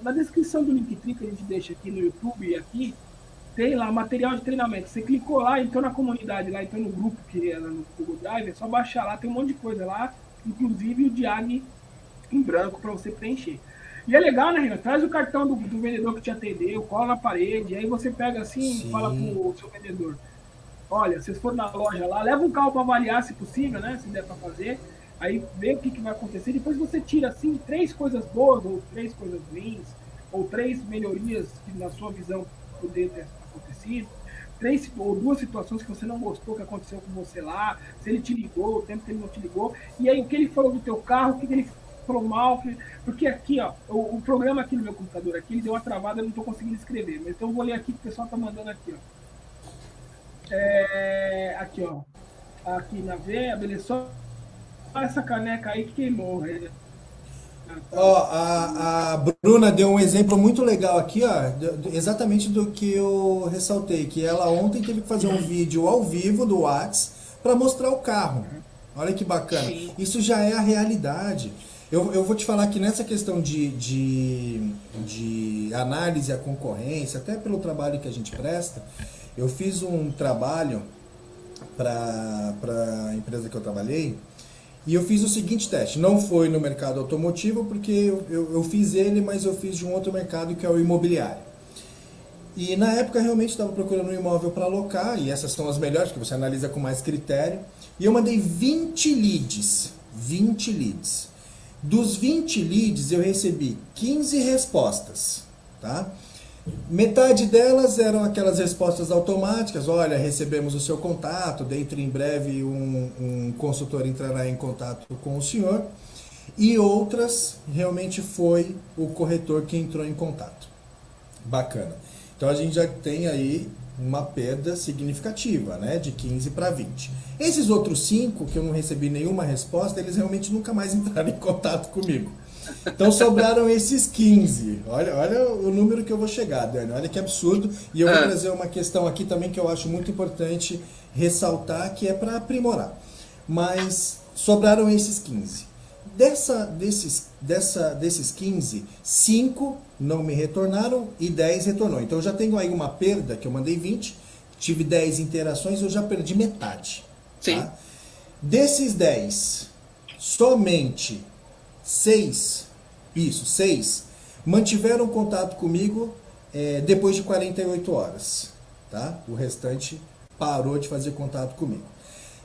na descrição do Linktree que a gente deixa aqui no YouTube e aqui. Tem lá material de treinamento. Você clicou lá, entrou na comunidade, lá entrou no grupo que é no Google Drive, é só baixar lá, tem um monte de coisa lá, inclusive o DIAG em branco para você preencher. E é legal, né, Renan? Traz o cartão do vendedor que te atendeu, cola na parede, aí você pega assim e fala pro seu vendedor: olha, vocês foram na loja lá, leva um carro para avaliar, se possível, né? Se der para fazer, aí vê o que vai acontecer. Depois você tira assim 3 coisas boas, ou 3 coisas ruins, ou 3 melhorias que na sua visão poder ter acontecido, 3 ou 2 situações que você não gostou que aconteceu com você lá, se ele te ligou, o tempo que ele não te ligou, e aí o que ele falou do teu carro, o que ele falou mal, porque aqui, ó, o programa aqui no meu computador aqui, ele deu uma travada, eu não estou conseguindo escrever, mas então eu vou ler aqui que o pessoal tá mandando aqui, ó. Aqui, ó, aqui na veia, beleza, só essa caneca aí que queimou, né? A Bruna deu um exemplo muito legal aqui, ó, exatamente do que eu ressaltei, que ela ontem teve que fazer um vídeo ao vivo do Whats para mostrar o carro. Olha que bacana. Isso já é a realidade. Eu vou te falar que nessa questão de análise à concorrência, até pelo trabalho que a gente presta, eu fiz um trabalho para a empresa que eu trabalhei. E eu fiz o seguinte teste, não foi no mercado automotivo, porque eu fiz ele, mas eu fiz de um outro mercado que é o imobiliário. E na época realmente estava procurando um imóvel para alocar, e essas são as melhores, que você analisa com mais critério. E eu mandei 20 leads, 20 leads. Dos 20 leads eu recebi 15 respostas, tá? Metade delas eram aquelas respostas automáticas: olha, recebemos o seu contato, dentro em breve um consultor entrará em contato com o senhor. E outras realmente foi o corretor que entrou em contato. Bacana. Então a gente já tem aí uma perda significativa, né, de 15 para 20. Esses outros 5, que eu não recebi nenhuma resposta, eles realmente nunca mais entraram em contato comigo. Então sobraram esses 15. Olha o número que eu vou chegar, Dani. Olha que absurdo. E eu vou trazer uma questão aqui também que eu acho muito importante ressaltar, que é para aprimorar. Mas sobraram esses 15. Desses 15, 5 não me retornaram e 10 retornou. Então eu já tenho aí uma perda, que eu mandei 20, tive 10 interações, eu já perdi metade. Sim. Tá? Desses 10, somente 6 mantiveram contato comigo depois de 48 horas. Tá? O restante parou de fazer contato comigo.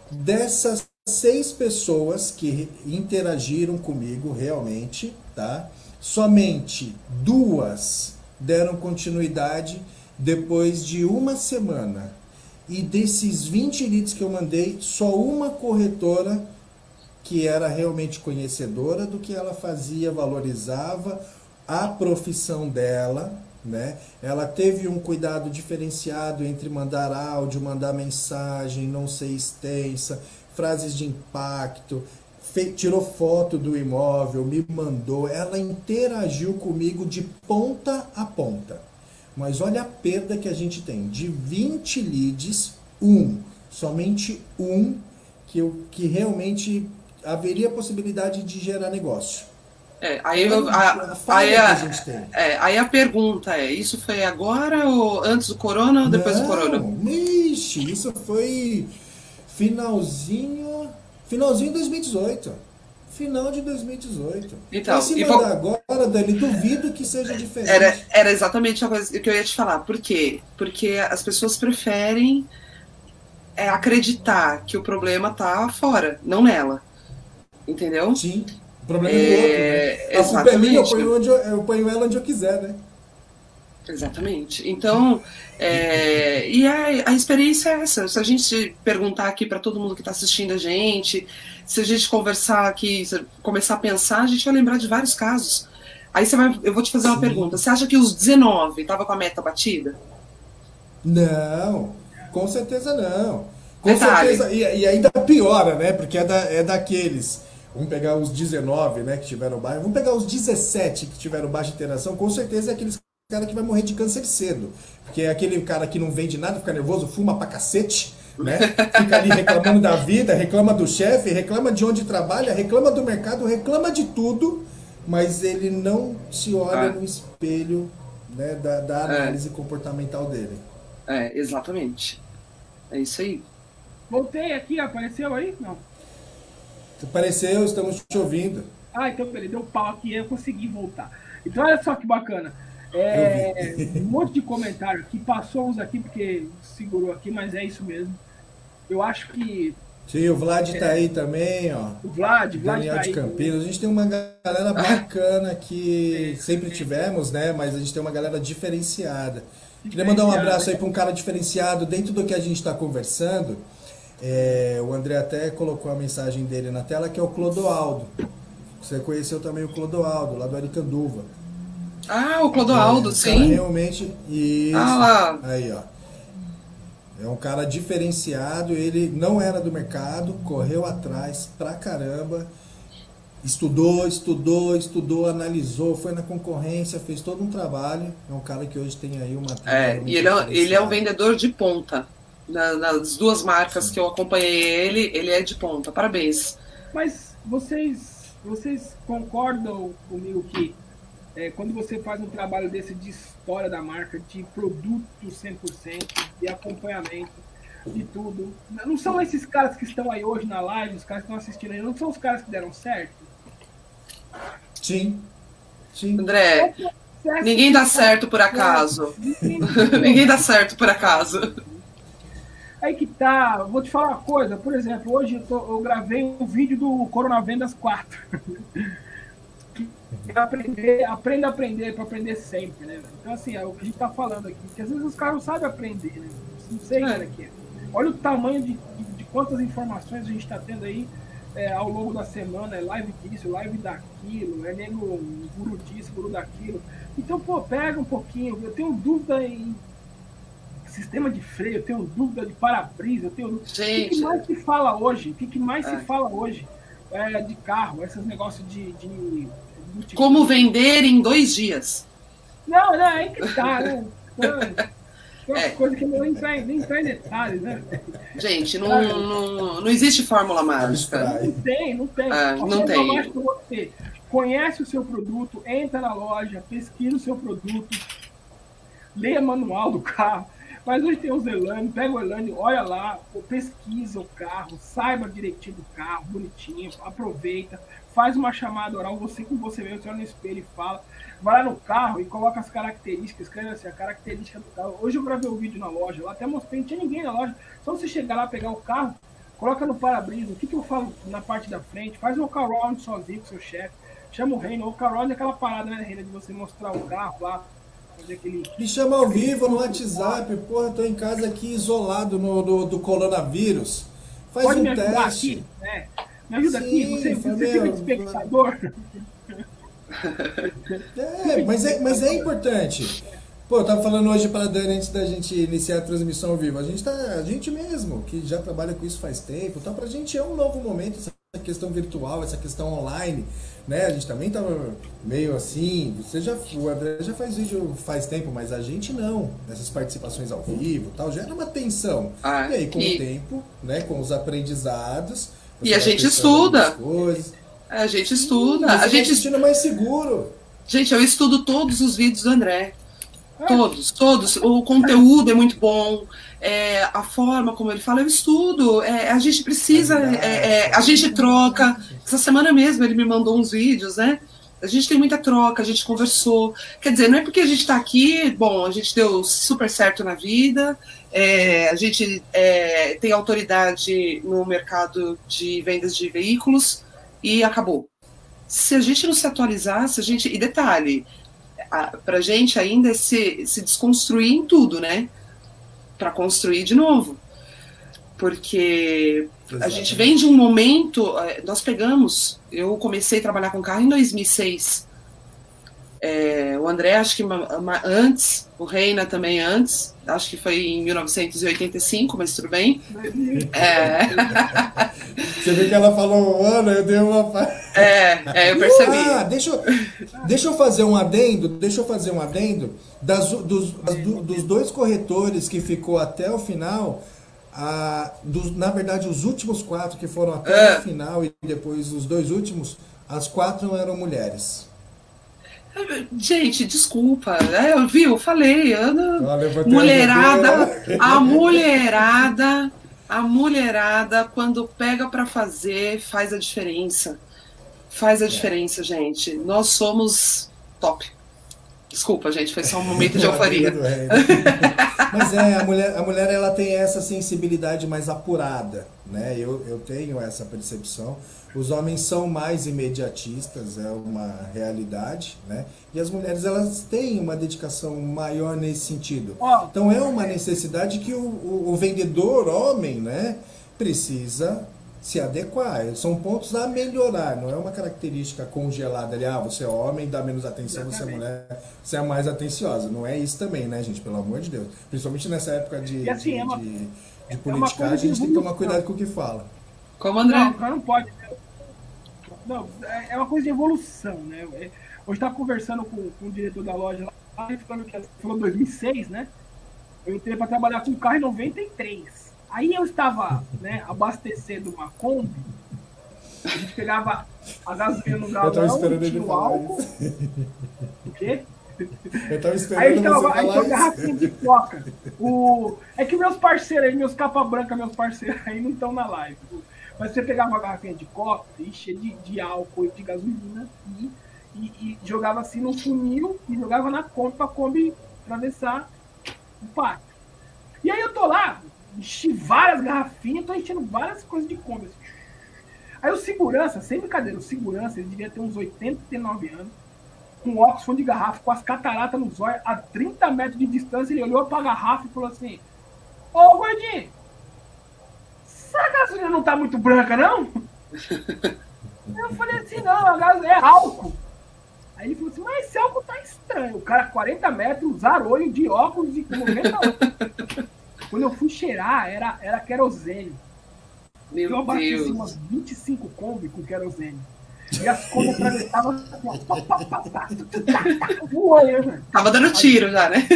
Dessas 6 pessoas que interagiram comigo realmente, tá? Somente 2 deram continuidade depois de uma semana. E desses 20 leads que eu mandei, só uma corretora que era realmente conhecedora do que ela fazia, valorizava a profissão dela, né? Ela teve um cuidado diferenciado entre mandar áudio, mandar mensagem, não ser extensa, frases de impacto, tirou foto do imóvel, me mandou, ela interagiu comigo de ponta a ponta. Mas olha a perda que a gente tem, de 20 leads, somente um que realmente haveria possibilidade de gerar negócio. Aí a pergunta é, isso foi agora ou antes do corona ou depois do corona? Ixi, isso foi finalzinho de 2018. Final de 2018. Então, agora, Dani, duvido que seja diferente. Era exatamente a coisa que eu ia te falar. Por quê? Porque as pessoas preferem acreditar que o problema tá fora, não nela. Entendeu? Sim. O problema é do outro, né? A culpa é minha, eu ponho ela onde eu quiser, né? Exatamente. Então, e a experiência é essa. Se a gente perguntar aqui para todo mundo que está assistindo a gente, se a gente conversar aqui, começar a pensar, a gente vai lembrar de vários casos. Aí eu vou te fazer uma pergunta. Você acha que os 19 estavam com a meta batida? Não, com certeza não. Com certeza, e ainda piora, né? Porque é daqueles. Vamos pegar os 19, né, que tiveram baixa. Vamos pegar os 17 que tiveram baixa interação. Com certeza é aqueles cara que vai morrer de câncer cedo. Porque é aquele cara que não vende nada, fica nervoso, fuma pra cacete, né? Fica ali reclamando da vida, reclama do chefe, reclama de onde trabalha, reclama do mercado, reclama de tudo, mas ele não se olha no espelho, né, da análise comportamental dele. Exatamente. É isso aí. Voltei aqui, apareceu aí? Não. Apareceu, estamos te ouvindo. Então peraí, deu pau aqui, eu consegui voltar. Então olha só que bacana. Um monte de comentário que passou uns aqui porque segurou aqui, mas é isso mesmo. Eu acho que... Sim, o Vlad tá aí também, ó. O Vlad Daniel tá de aí Campinas. A gente tem uma galera bacana que sempre tivemos, né? Mas a gente tem uma galera diferenciada. Queria mandar um abraço aí para um cara diferenciado dentro do que a gente está conversando. O André até colocou a mensagem dele na tela, que é o Clodoaldo. Você conheceu também o Clodoaldo, lá do Aricanduva. O Clodoaldo, sim. Realmente, isso. Aí, ó. É um cara diferenciado, ele não era do mercado, correu atrás pra caramba, estudou, analisou, foi na concorrência, fez todo um trabalho. É um cara que hoje tem aí uma... E ele é um vendedor de ponta. Nas 2 marcas que eu acompanhei ele é de ponta. Parabéns. Mas vocês concordam comigo que quando você faz um trabalho desse de história da marca, de produto 100%, de acompanhamento, de tudo, não são esses caras que estão aí hoje na live, os caras que estão assistindo aí, não são os caras que deram certo? Sim. André, ninguém dá certo por acaso. Ninguém dá certo por acaso. Aí que tá, vou te falar uma coisa, por exemplo, hoje eu gravei um vídeo do Coronavendas 4. Aprenda a aprender para aprender sempre, né? Então, assim, é o que a gente tá falando aqui, que às vezes os caras não sabem aprender, né? Não sei como é que é. Olha o tamanho de quantas informações a gente tá tendo aí, ao longo da semana, é live disso, live daquilo, é nego guru disso, guru daquilo. Então, pô, pega um pouquinho. Eu tenho dúvida em sistema de freio, eu tenho dúvida de para-brisa, eu tenho dúvida. O que mais se fala hoje? O que mais se fala hoje de carro, esses negócios de como vender em 2 dias. Não, é aí que tá, né? Coisa que não entra em detalhes, né? Gente, não existe fórmula mágica. Não tem. Não tem. Você conhece o seu produto, entra na loja, pesquisa o seu produto, leia manual do carro. Mas hoje tem o Zelane, pega o Zelane, olha lá, pesquisa o carro, saiba direitinho do carro, bonitinho, aproveita, faz uma chamada oral, você com você mesmo, você olha no espelho e fala, vai lá no carro e coloca as características, escreve assim, a característica do carro. Hoje eu gravei um vídeo na loja, lá até mostrei, não tinha ninguém na loja, só você chegar lá, pegar o carro, coloca no para-brisa, o que eu falo na parte da frente, faz um walk-around sozinho com seu chefe, chama o Reino, o walk-around é aquela parada, né, Reino, de você mostrar o carro lá, me chama ao vivo no WhatsApp, porra, tô em casa aqui isolado do coronavírus. Faz pode um me ajudar teste. Aqui, né? Me ajuda aqui, você fica de espectador. Mas é importante. Pô, eu tava falando hoje para a Dani antes da gente iniciar a transmissão ao vivo. A gente mesmo, que já trabalha com isso faz tempo, então pra gente é um novo momento, essa questão virtual, essa questão online, né? A gente também tava meio assim, o André já faz vídeo faz tempo, mas a gente não. Essas participações ao vivo, tal, gera uma tensão. E aí com o tempo, né, com os aprendizados, e a gente estuda. A gente estuda. A gente se sentindo mais seguro. Gente, eu estudo todos os vídeos do André. Todos. O conteúdo é muito bom. A forma como ele fala, eu estudo. A gente precisa, a gente troca. Essa semana mesmo ele me mandou uns vídeos, né? A gente tem muita troca, a gente conversou. Quer dizer, não é porque a gente está aqui, bom, a gente deu super certo na vida, a gente tem autoridade no mercado de vendas de veículos e acabou. Se a gente não se atualizar, e detalhe, para a gente ainda é se desconstruir em tudo, né? Para construir de novo. Porque a gente vem de um momento, eu comecei a trabalhar com carro em 2006. O André, acho que antes, o Reina também antes, acho que foi em 1985, mas tudo bem. Você vê que ela falou um ano, eu dei uma... eu percebi. Deixa eu fazer um adendo, dos 2 corretores que ficou até o final, na verdade os últimos 4 que foram até o final e depois os 2 últimos, as 4 eram mulheres. Gente, desculpa, eu falei, a mulherada quando pega para fazer faz a diferença, gente, nós somos top. Desculpa, gente, foi só um momento de euforia. Mas a mulher ela tem essa sensibilidade mais apurada, né? Eu tenho essa percepção. Os homens são mais imediatistas, é uma realidade, né? E as mulheres elas têm uma dedicação maior nesse sentido. Então é uma necessidade que o vendedor homem, né, precisa se adequar. São pontos a melhorar, não é uma característica congelada ali, você é homem, dá menos atenção, você é mulher, você é mais atenciosa. Não é isso também, né, gente? Pelo amor de Deus. Principalmente nessa época de politicagem, a gente tem que tomar cuidado com o que fala. Como, André? Não pode. Não, é uma coisa de evolução, né? Hoje eu estava conversando com o diretor da loja lá, ele falou 2006, né? Eu entrei para trabalhar com carro em 93. Aí eu estava, né, abastecendo uma Kombi, a gente pegava a gasolina no galão, tinha o álcool. O quê? Eu estava esperando aí tinha garrafinha de coca. É que meus parceiros aí, meus capa branca, meus parceiros aí não estão na live. Mas você pegava uma garrafinha de coca, cheia de álcool e de gasolina, e jogava assim no funil e jogava na Kombi pra Kombi atravessar o pátio. E aí eu tô lá, enchi várias garrafinhas, tô enchendo várias coisas de Kombi. Assim. Aí o segurança, sem brincadeira, ele devia ter uns 89 anos, com óculos, fundo de garrafa, com as cataratas nos olhos, a 30 metros de distância, ele olhou pra garrafa e falou assim: ô gordinho, essa gasolina não tá muito branca, não? Eu falei assim, não, é álcool. Aí ele falou assim, mas esse álcool tá estranho. O cara, 40 metros, zarolho de óculos e com 90 Quando eu fui cheirar, era querosene. Eu abasteci umas 25 Kombi com querosene. E as Kombi atravessavam assim, voando. Tava dando tiro já, né?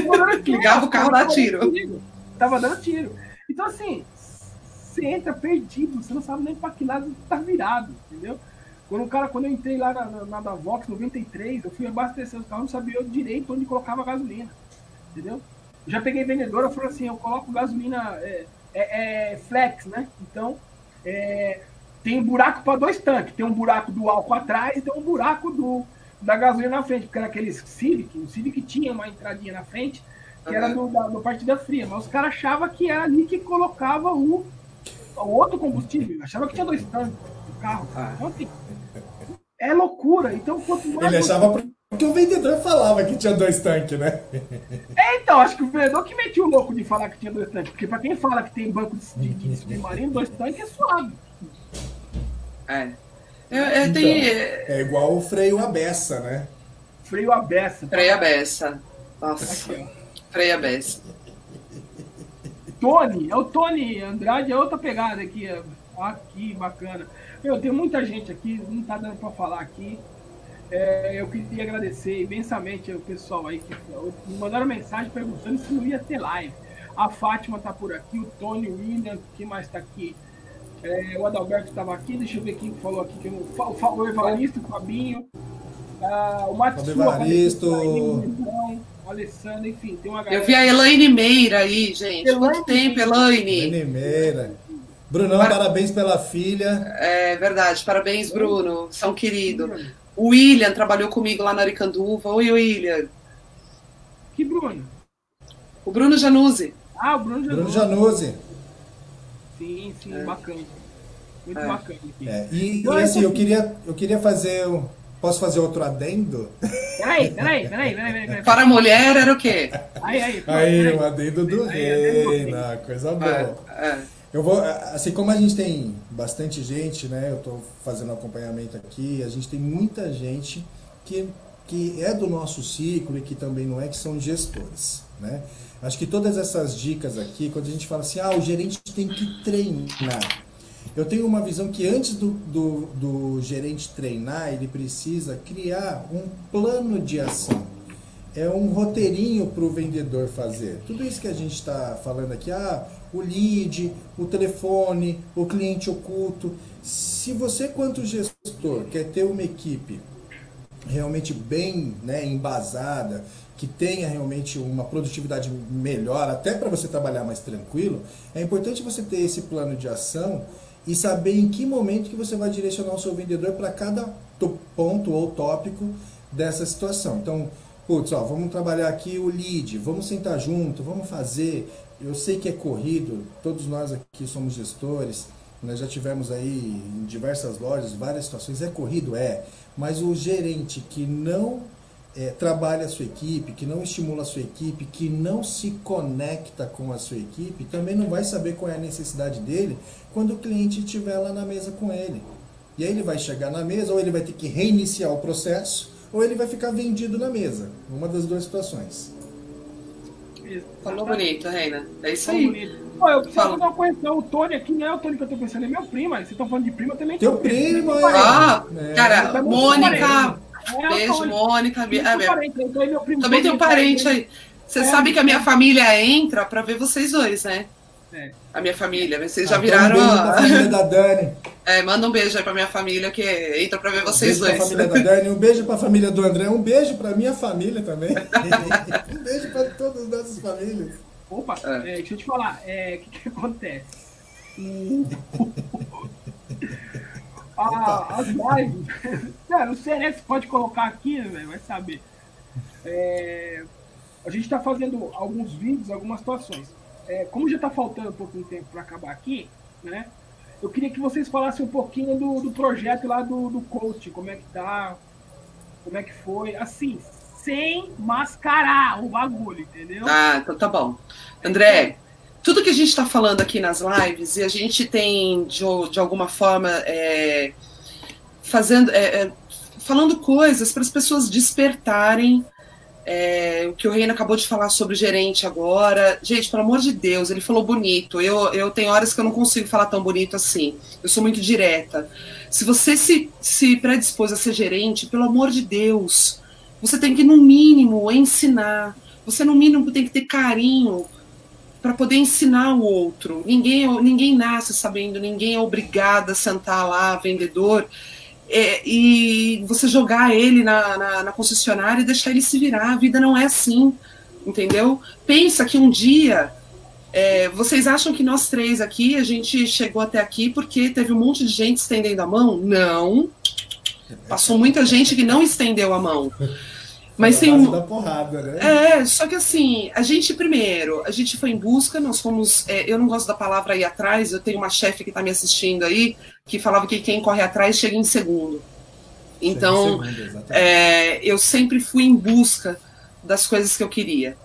Ligava o carro, dava tiro. Tava dando tiro. Então, assim, você entra perdido, você não sabe nem pra que lado tá virado, entendeu? Quando eu entrei lá na Davox 93, eu fui abastecer os carros, não sabia direito onde colocava gasolina, entendeu? Eu já peguei vendedora, eu falei assim, eu coloco gasolina flex, né? Então, tem um buraco para 2 tanques, tem um buraco do álcool atrás e tem um buraco da gasolina na frente, porque era aqueles Civic, o Civic tinha uma entradinha na frente, que era do partida fria, mas os caras achavam que era ali que colocava o outro combustível, achava que tinha 2 tanques no carro. Então, assim, é loucura. Então, quanto mais ele achava porque o vendedor falava que tinha 2 tanques, né? Então, acho que o vendedor que metia o louco de falar que tinha 2 tanques, porque para quem fala que tem banco de submarino, 2 tanques é suave. Então, é igual o freio à beça, né? Freio à beça. Freio à beça. Nossa. Aqui, freio à beça. O Tony Andrade é outra pegada aqui. Aqui, bacana. Tem muita gente aqui, não tá dando para falar aqui. Eu queria agradecer imensamente ao pessoal aí que me mandaram mensagem perguntando se não ia ter live. A Fátima tá por aqui, o Tony, o William, quem mais tá aqui? O Adalberto estava aqui, deixa eu ver quem falou aqui. O Evaristo, o Fabinho, o Matheus, o Alessandro, enfim, tem uma galera. Eu vi a Elaine Meira aí, gente. Quanto tempo, Elaine? Elaine Meira. Brunão, parabéns pela filha. É verdade, parabéns, Bruno. São querido. O William trabalhou comigo lá na Aricanduva. Oi, William. Que Bruno? O Bruno Januzzi. O Bruno Januzzi. Bruno Januzzi. Sim, bacana. Muito bacana aqui. E assim, eu queria fazer. Posso fazer outro adendo? Peraí. Para a mulher era o quê? Aí, o adendo do rei, coisa boa. Eu vou, assim como a gente tem bastante gente, né? Eu estou fazendo acompanhamento aqui, a gente tem muita gente que é do nosso ciclo e que também não é, que são gestores, né? Acho que todas essas dicas aqui, quando a gente fala assim, o gerente tem que treinar. Eu tenho uma visão que antes do gerente treinar, ele precisa criar um plano de ação. É um roteirinho para o vendedor fazer. Tudo isso que a gente está falando aqui, o lead, o telefone, o cliente oculto. Se você, quanto gestor, quer ter uma equipe realmente bem, né, embasada, que tenha realmente uma produtividade melhor, até para você trabalhar mais tranquilo, é importante você ter esse plano de ação e saber em que momento que você vai direcionar o seu vendedor para cada ponto ou tópico dessa situação. Então, vamos trabalhar aqui o lead, vamos sentar junto, vamos fazer. Eu sei que é corrido, todos nós aqui somos gestores, nós já tivemos aí em diversas lojas, várias situações, é corrido, mas o gerente que não trabalha a sua equipe, que não estimula a sua equipe, que não se conecta com a sua equipe, também não vai saber qual é a necessidade dele quando o cliente estiver lá na mesa com ele. E aí ele vai chegar na mesa, ou ele vai ter que reiniciar o processo, ou ele vai ficar vendido na mesa. Uma das duas situações. Falou bonito, Reina. É isso aí. Eu preciso fazer uma correção. O Tony aqui não é o Tony que eu tô pensando, é meu primo. Vocês estão falando de primo, eu também tenho primo. Cara, Mônica. Beijo, Mônica. Também tem um parente aí. Você sabe que a minha família entra pra ver vocês dois, né? A minha família. Vocês já viraram... Um beijo pra família da Dani. Manda um beijo aí pra minha família que entra pra ver vocês dois. Um beijo pra família da Dani, um beijo pra família do André, um beijo pra minha família também. Um beijo pra todas as nossas famílias. Opa, deixa eu te falar, o que acontece? As lives, não sei, né? Você pode colocar aqui, vai saber. A gente está fazendo alguns vídeos, algumas situações. Como já está faltando um pouquinho de tempo para acabar aqui, né? Eu queria que vocês falassem um pouquinho do projeto lá do coach, como é que tá, como é que foi, assim, sem mascarar o bagulho, entendeu? Então tá bom. André, tudo que a gente está falando aqui nas lives, e a gente tem, de alguma forma, falando coisas para as pessoas despertarem, o que o Reina acabou de falar sobre o gerente agora. Gente, pelo amor de Deus, ele falou bonito. Eu tenho horas que eu não consigo falar tão bonito assim. Eu sou muito direta. Se você se predispôs a ser gerente, pelo amor de Deus, você tem que, no mínimo, ensinar. Você, no mínimo, tem que ter carinho para poder ensinar o outro. Ninguém nasce sabendo, ninguém é obrigado a sentar lá, vendedor, e você jogar ele na concessionária e deixar ele se virar. A vida não é assim, entendeu? Pensa que um dia, vocês acham que nós três aqui, a gente chegou até aqui porque teve um monte de gente estendendo a mão? Não. Passou muita gente que não estendeu a mão. Mas tem da porrada, né? Só que assim, a gente foi em busca, nós fomos, eu não gosto da palavra ir atrás, eu tenho uma chefe que está me assistindo aí, que falava que quem corre atrás chega em segundo. Então, eu sempre fui em busca das coisas que eu queria.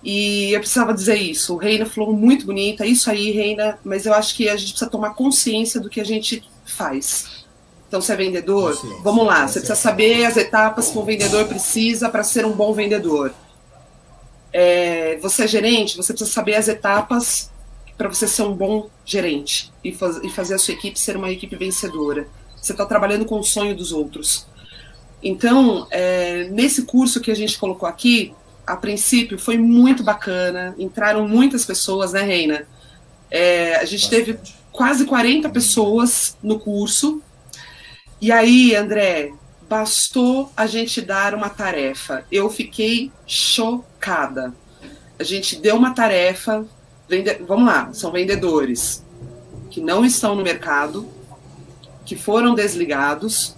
E eu precisava dizer isso. O Reina falou muito bonito, é isso aí, Reina, mas eu acho que a gente precisa tomar consciência do que a gente faz. Então, você é vendedor? Vamos lá, você precisa saber as etapas que um vendedor precisa para ser um bom vendedor. Você é gerente? Você precisa saber as etapas para você ser um bom gerente e fazer a sua equipe ser uma equipe vencedora. Você está trabalhando com o sonho dos outros. Então, nesse curso que a gente colocou aqui, a princípio foi muito bacana, entraram muitas pessoas, né, Reina? A gente teve quase 40 pessoas no curso. E aí, André, bastou a gente dar uma tarefa. Eu fiquei chocada. A gente deu uma tarefa. Vamos lá, são vendedores que não estão no mercado, que foram desligados.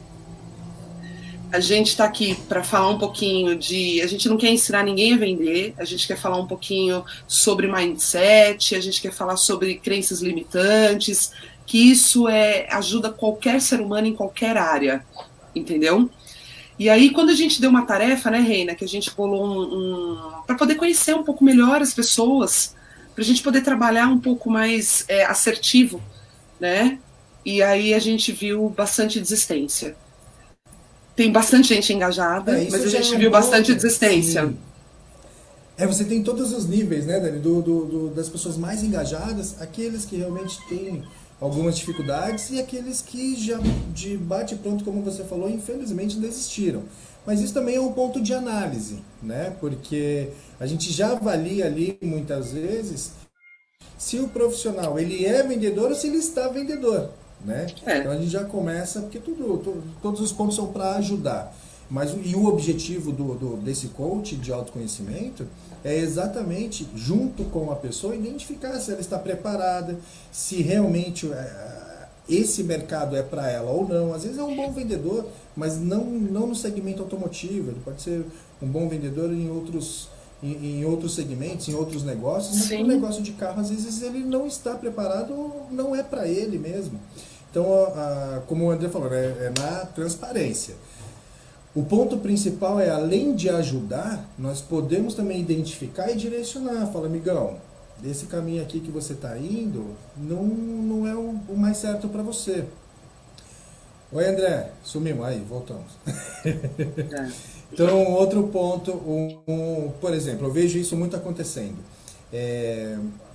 A gente está aqui para falar um pouquinho de... A gente não quer ensinar ninguém a vender, a gente quer falar um pouquinho sobre mindset, a gente quer falar sobre crenças limitantes, que isso ajuda qualquer ser humano em qualquer área, entendeu? E aí, quando a gente deu uma tarefa, né, Reina, que a gente bolou para poder conhecer um pouco melhor as pessoas, para a gente poder trabalhar um pouco mais assertivo, né? E aí a gente viu bastante desistência. Tem bastante gente engajada, mas a gente viu bastante desistência. Sim. Você tem todos os níveis, né, Dani? Das pessoas mais engajadas, aqueles que realmente têm algumas dificuldades e aqueles que já de bate pronto, como você falou, infelizmente desistiram. Mas isso também é um ponto de análise, né? Porque a gente já avalia ali muitas vezes se o profissional ele é vendedor ou se ele está vendedor, né? Então a gente já começa, porque todos os pontos são para ajudar. E o objetivo desse coach de autoconhecimento é exatamente, junto com a pessoa, identificar se ela está preparada, se realmente esse mercado é para ela ou não. Às vezes é um bom vendedor, mas não no segmento automotivo. Ele pode ser um bom vendedor em outros segmentos, em outros negócios, mas no negócio de carro, às vezes ele não está preparado, não é para ele mesmo. Então, como o André falou, é na transparência. O ponto principal é, além de ajudar, nós podemos também identificar e direcionar. Fala, amigão, esse caminho aqui que você está indo não é o mais certo para você. Oi, André, sumimos, aí, voltamos. Então, outro ponto, por exemplo, eu vejo isso muito acontecendo.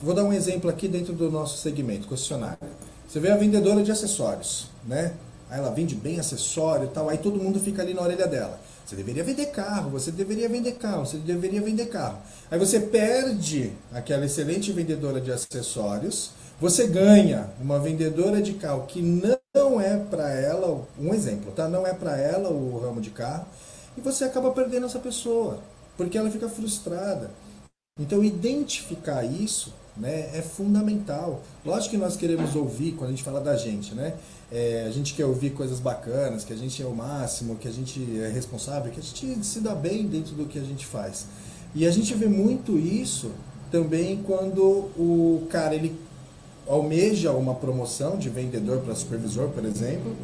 Vou dar um exemplo aqui dentro do nosso segmento, concessionária. Você vê a vendedora de acessórios, né? Aí ela vende bem acessório e tal, aí todo mundo fica ali na orelha dela. Você deveria vender carro, você deveria vender carro, você deveria vender carro. Aí você perde aquela excelente vendedora de acessórios, você ganha uma vendedora de carro que não é para ela, um exemplo, tá? Não é para ela o ramo de carro, e você acaba perdendo essa pessoa, porque ela fica frustrada. Então, identificar isso, né, é fundamental. Lógico que nós queremos ouvir, quando a gente fala da gente, né? A gente quer ouvir coisas bacanas, que a gente é o máximo, que a gente é responsável, que a gente se dá bem dentro do que a gente faz. E a gente vê muito isso também quando o cara ele almeja uma promoção de vendedor para supervisor, por exemplo,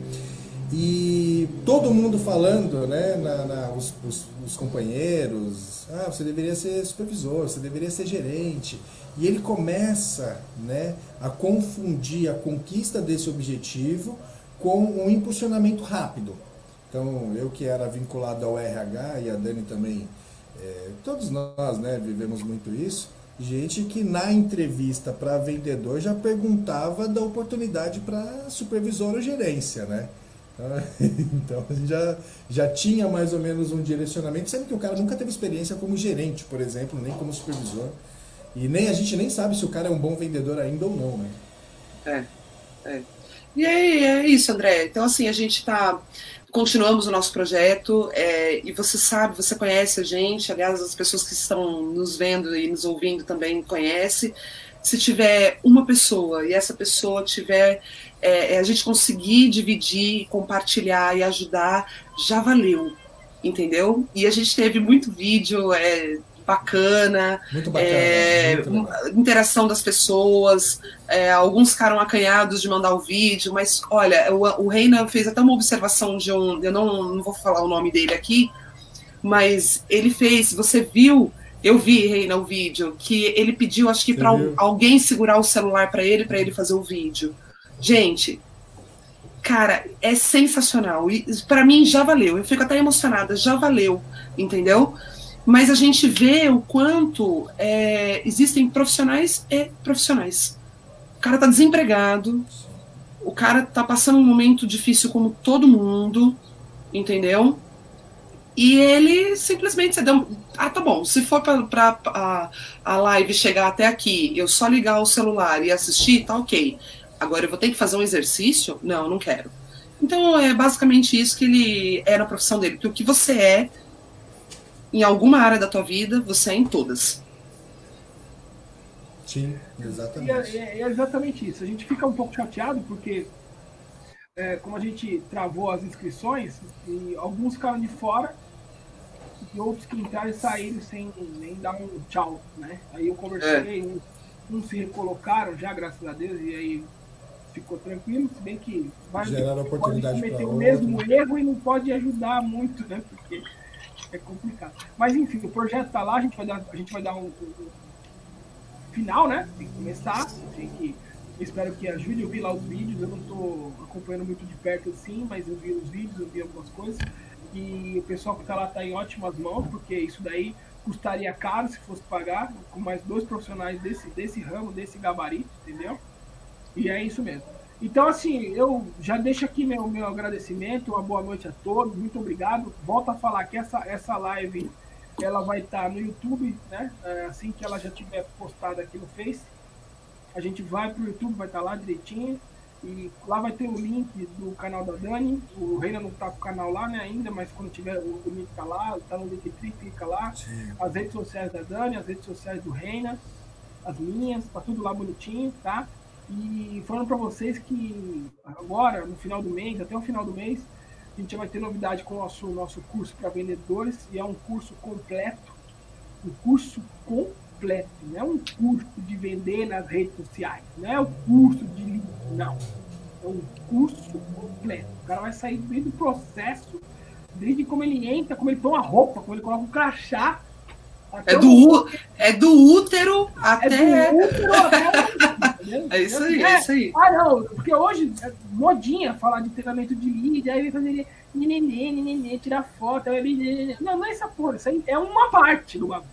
E todo mundo falando, né, os companheiros, você deveria ser supervisor, você deveria ser gerente. E ele começa, né, a confundir a conquista desse objetivo com um impulsionamento rápido. Então, eu que era vinculado ao RH e a Dani também, todos nós, né, vivemos muito isso. Gente que na entrevista para vendedor já perguntava da oportunidade para supervisor ou gerência, né? Então a gente já tinha mais ou menos um direcionamento, sendo que o cara nunca teve experiência como gerente, por exemplo, nem como supervisor. E nem a gente nem sabe se o cara é um bom vendedor ainda ou não, né? E aí, é isso, André. Então, assim, a gente continuamos o nosso projeto, e você sabe, você conhece a gente, aliás, as pessoas que estão nos vendo e nos ouvindo também conhecem. Se tiver uma pessoa e essa pessoa tiver, a gente conseguir dividir, compartilhar e ajudar, já valeu, entendeu? E a gente teve muito vídeo bacana, muito bacana, interação das pessoas, alguns ficaram acanhados de mandar o vídeo, mas olha, o Reina fez até uma observação de eu não vou falar o nome dele aqui, mas ele fez, você viu, eu vi, Reina, o vídeo, que ele pediu, acho que para alguém segurar o celular para ele fazer o vídeo. Gente, cara, é sensacional, e para mim já valeu, eu fico até emocionada, já valeu, entendeu? Mas a gente vê o quanto existem profissionais e profissionais. O cara tá desempregado, o cara tá passando um momento difícil como todo mundo, entendeu? E ele simplesmente deu, tá bom, se for para a live chegar até aqui, eu só ligar o celular e assistir, tá ok. Agora eu vou ter que fazer um exercício? Não, não quero. Então é basicamente isso que ele é na profissão dele, porque o que você é em alguma área da tua vida, você é em todas. Sim, exatamente. É exatamente isso. A gente fica um pouco chateado porque, como a gente travou as inscrições, e alguns ficaram de fora e outros que entraram e saíram sem nem dar um tchau, né? Aí eu conversei, uns se recolocaram já, graças a Deus, e aí ficou tranquilo, se bem que geraram oportunidade para cometer o mesmo erro e não pode ajudar muito, né? Porque é complicado. Mas enfim, o projeto tá lá, a gente vai dar um final, né? Tem que começar, espero que ajude. Eu vi lá os vídeos, eu não tô acompanhando muito de perto assim, mas eu vi os vídeos, eu vi algumas coisas, e o pessoal que tá lá tá em ótimas mãos, porque isso daí custaria caro se fosse pagar, com mais 2 profissionais desse ramo, desse gabarito, entendeu? E é isso mesmo. Então, assim, eu já deixo aqui meu agradecimento, uma boa noite a todos, muito obrigado. Volto a falar que essa live, ela vai estar no YouTube, né? Assim que ela já tiver postada aqui no Face, a gente vai pro YouTube, vai estar lá direitinho, e lá vai ter o link do canal da Dani. O Reina não tá com o canal lá, né, ainda, mas quando tiver o link tá lá, tá no Linktree, clica lá. Sim. As redes sociais da Dani, as redes sociais do Reina, as minhas, tá tudo lá bonitinho, tá? E falando para vocês que agora, no final do mês, até o final do mês, a gente vai ter novidade com o nosso curso para vendedores, e é um curso completo, não é um curso de vender nas redes sociais, não é um curso de lead, não, é um curso completo. O cara vai sair desde o processo, desde como ele entra, como ele põe a roupa, como ele coloca o crachá. É do útero até... É isso aí, é isso aí. Ah, não, porque hoje é modinha falar de treinamento de lead, aí fazer nenê, tirar foto, não é essa porra, isso aí é uma parte do bagulho.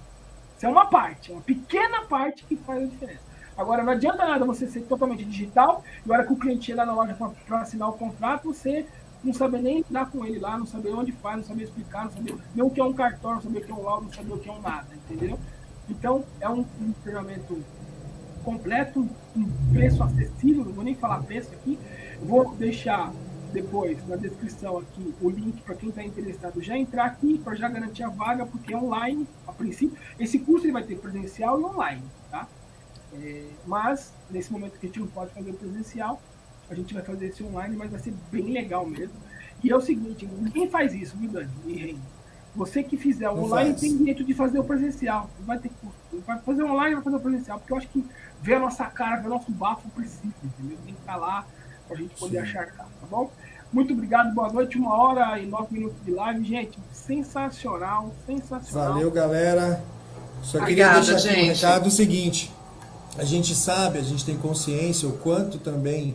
Isso é uma parte, é uma pequena parte que faz a diferença. Agora, não adianta nada você ser totalmente digital, e na hora que o cliente chegar na loja para assinar o contrato, você não saber nem lidar com ele lá, não saber onde faz, não saber explicar, não saber nem o que é um cartão, não saber o que é um laudo, não saber o que é um nada, entendeu? Então, é um treinamento completo, um preço acessível, não vou nem falar preço aqui, vou deixar depois na descrição aqui o link para quem está interessado já entrar aqui, para já garantir a vaga, porque é online, a princípio. Esse curso ele vai ter presencial e online, tá? Mas, nesse momento que a gente não pode fazer o presencial, a gente vai fazer esse online, mas vai ser bem legal mesmo. E é o seguinte, ninguém faz isso, viu, Dani e Reino? Você que fizer o online tem direito de fazer o presencial. Vai ter curso. Vai fazer online, vai fazer o presencial, porque eu acho que ver a nossa cara, ver o nosso bafo precisa, entendeu? Tem que estar lá para a gente poder acharcar, tá bom? Muito obrigado, boa noite. 1h09 de live. Gente, sensacional, sensacional. Valeu, galera. Só queria deixar aqui um recado seguinte. A gente sabe, a gente tem consciência o quanto também,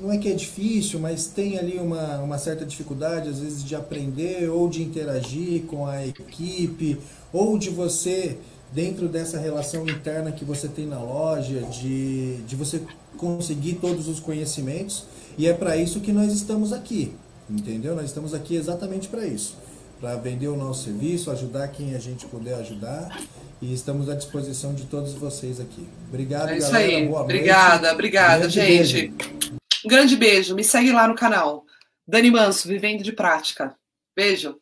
não é que é difícil, mas tem ali uma certa dificuldade, às vezes, de aprender ou de interagir com a equipe, ou de você, dentro dessa relação interna que você tem na loja, de você conseguir todos os conhecimentos, e é para isso que nós estamos aqui, entendeu? Nós estamos aqui exatamente para isso, para vender o nosso serviço, ajudar quem a gente puder ajudar, e estamos à disposição de todos vocês aqui. Obrigado, galera. É isso aí. Boa noite. Obrigada, gente. Beijo. Um grande beijo. Me segue lá no canal. Dani Manso, Vivendo de Prática. Beijo.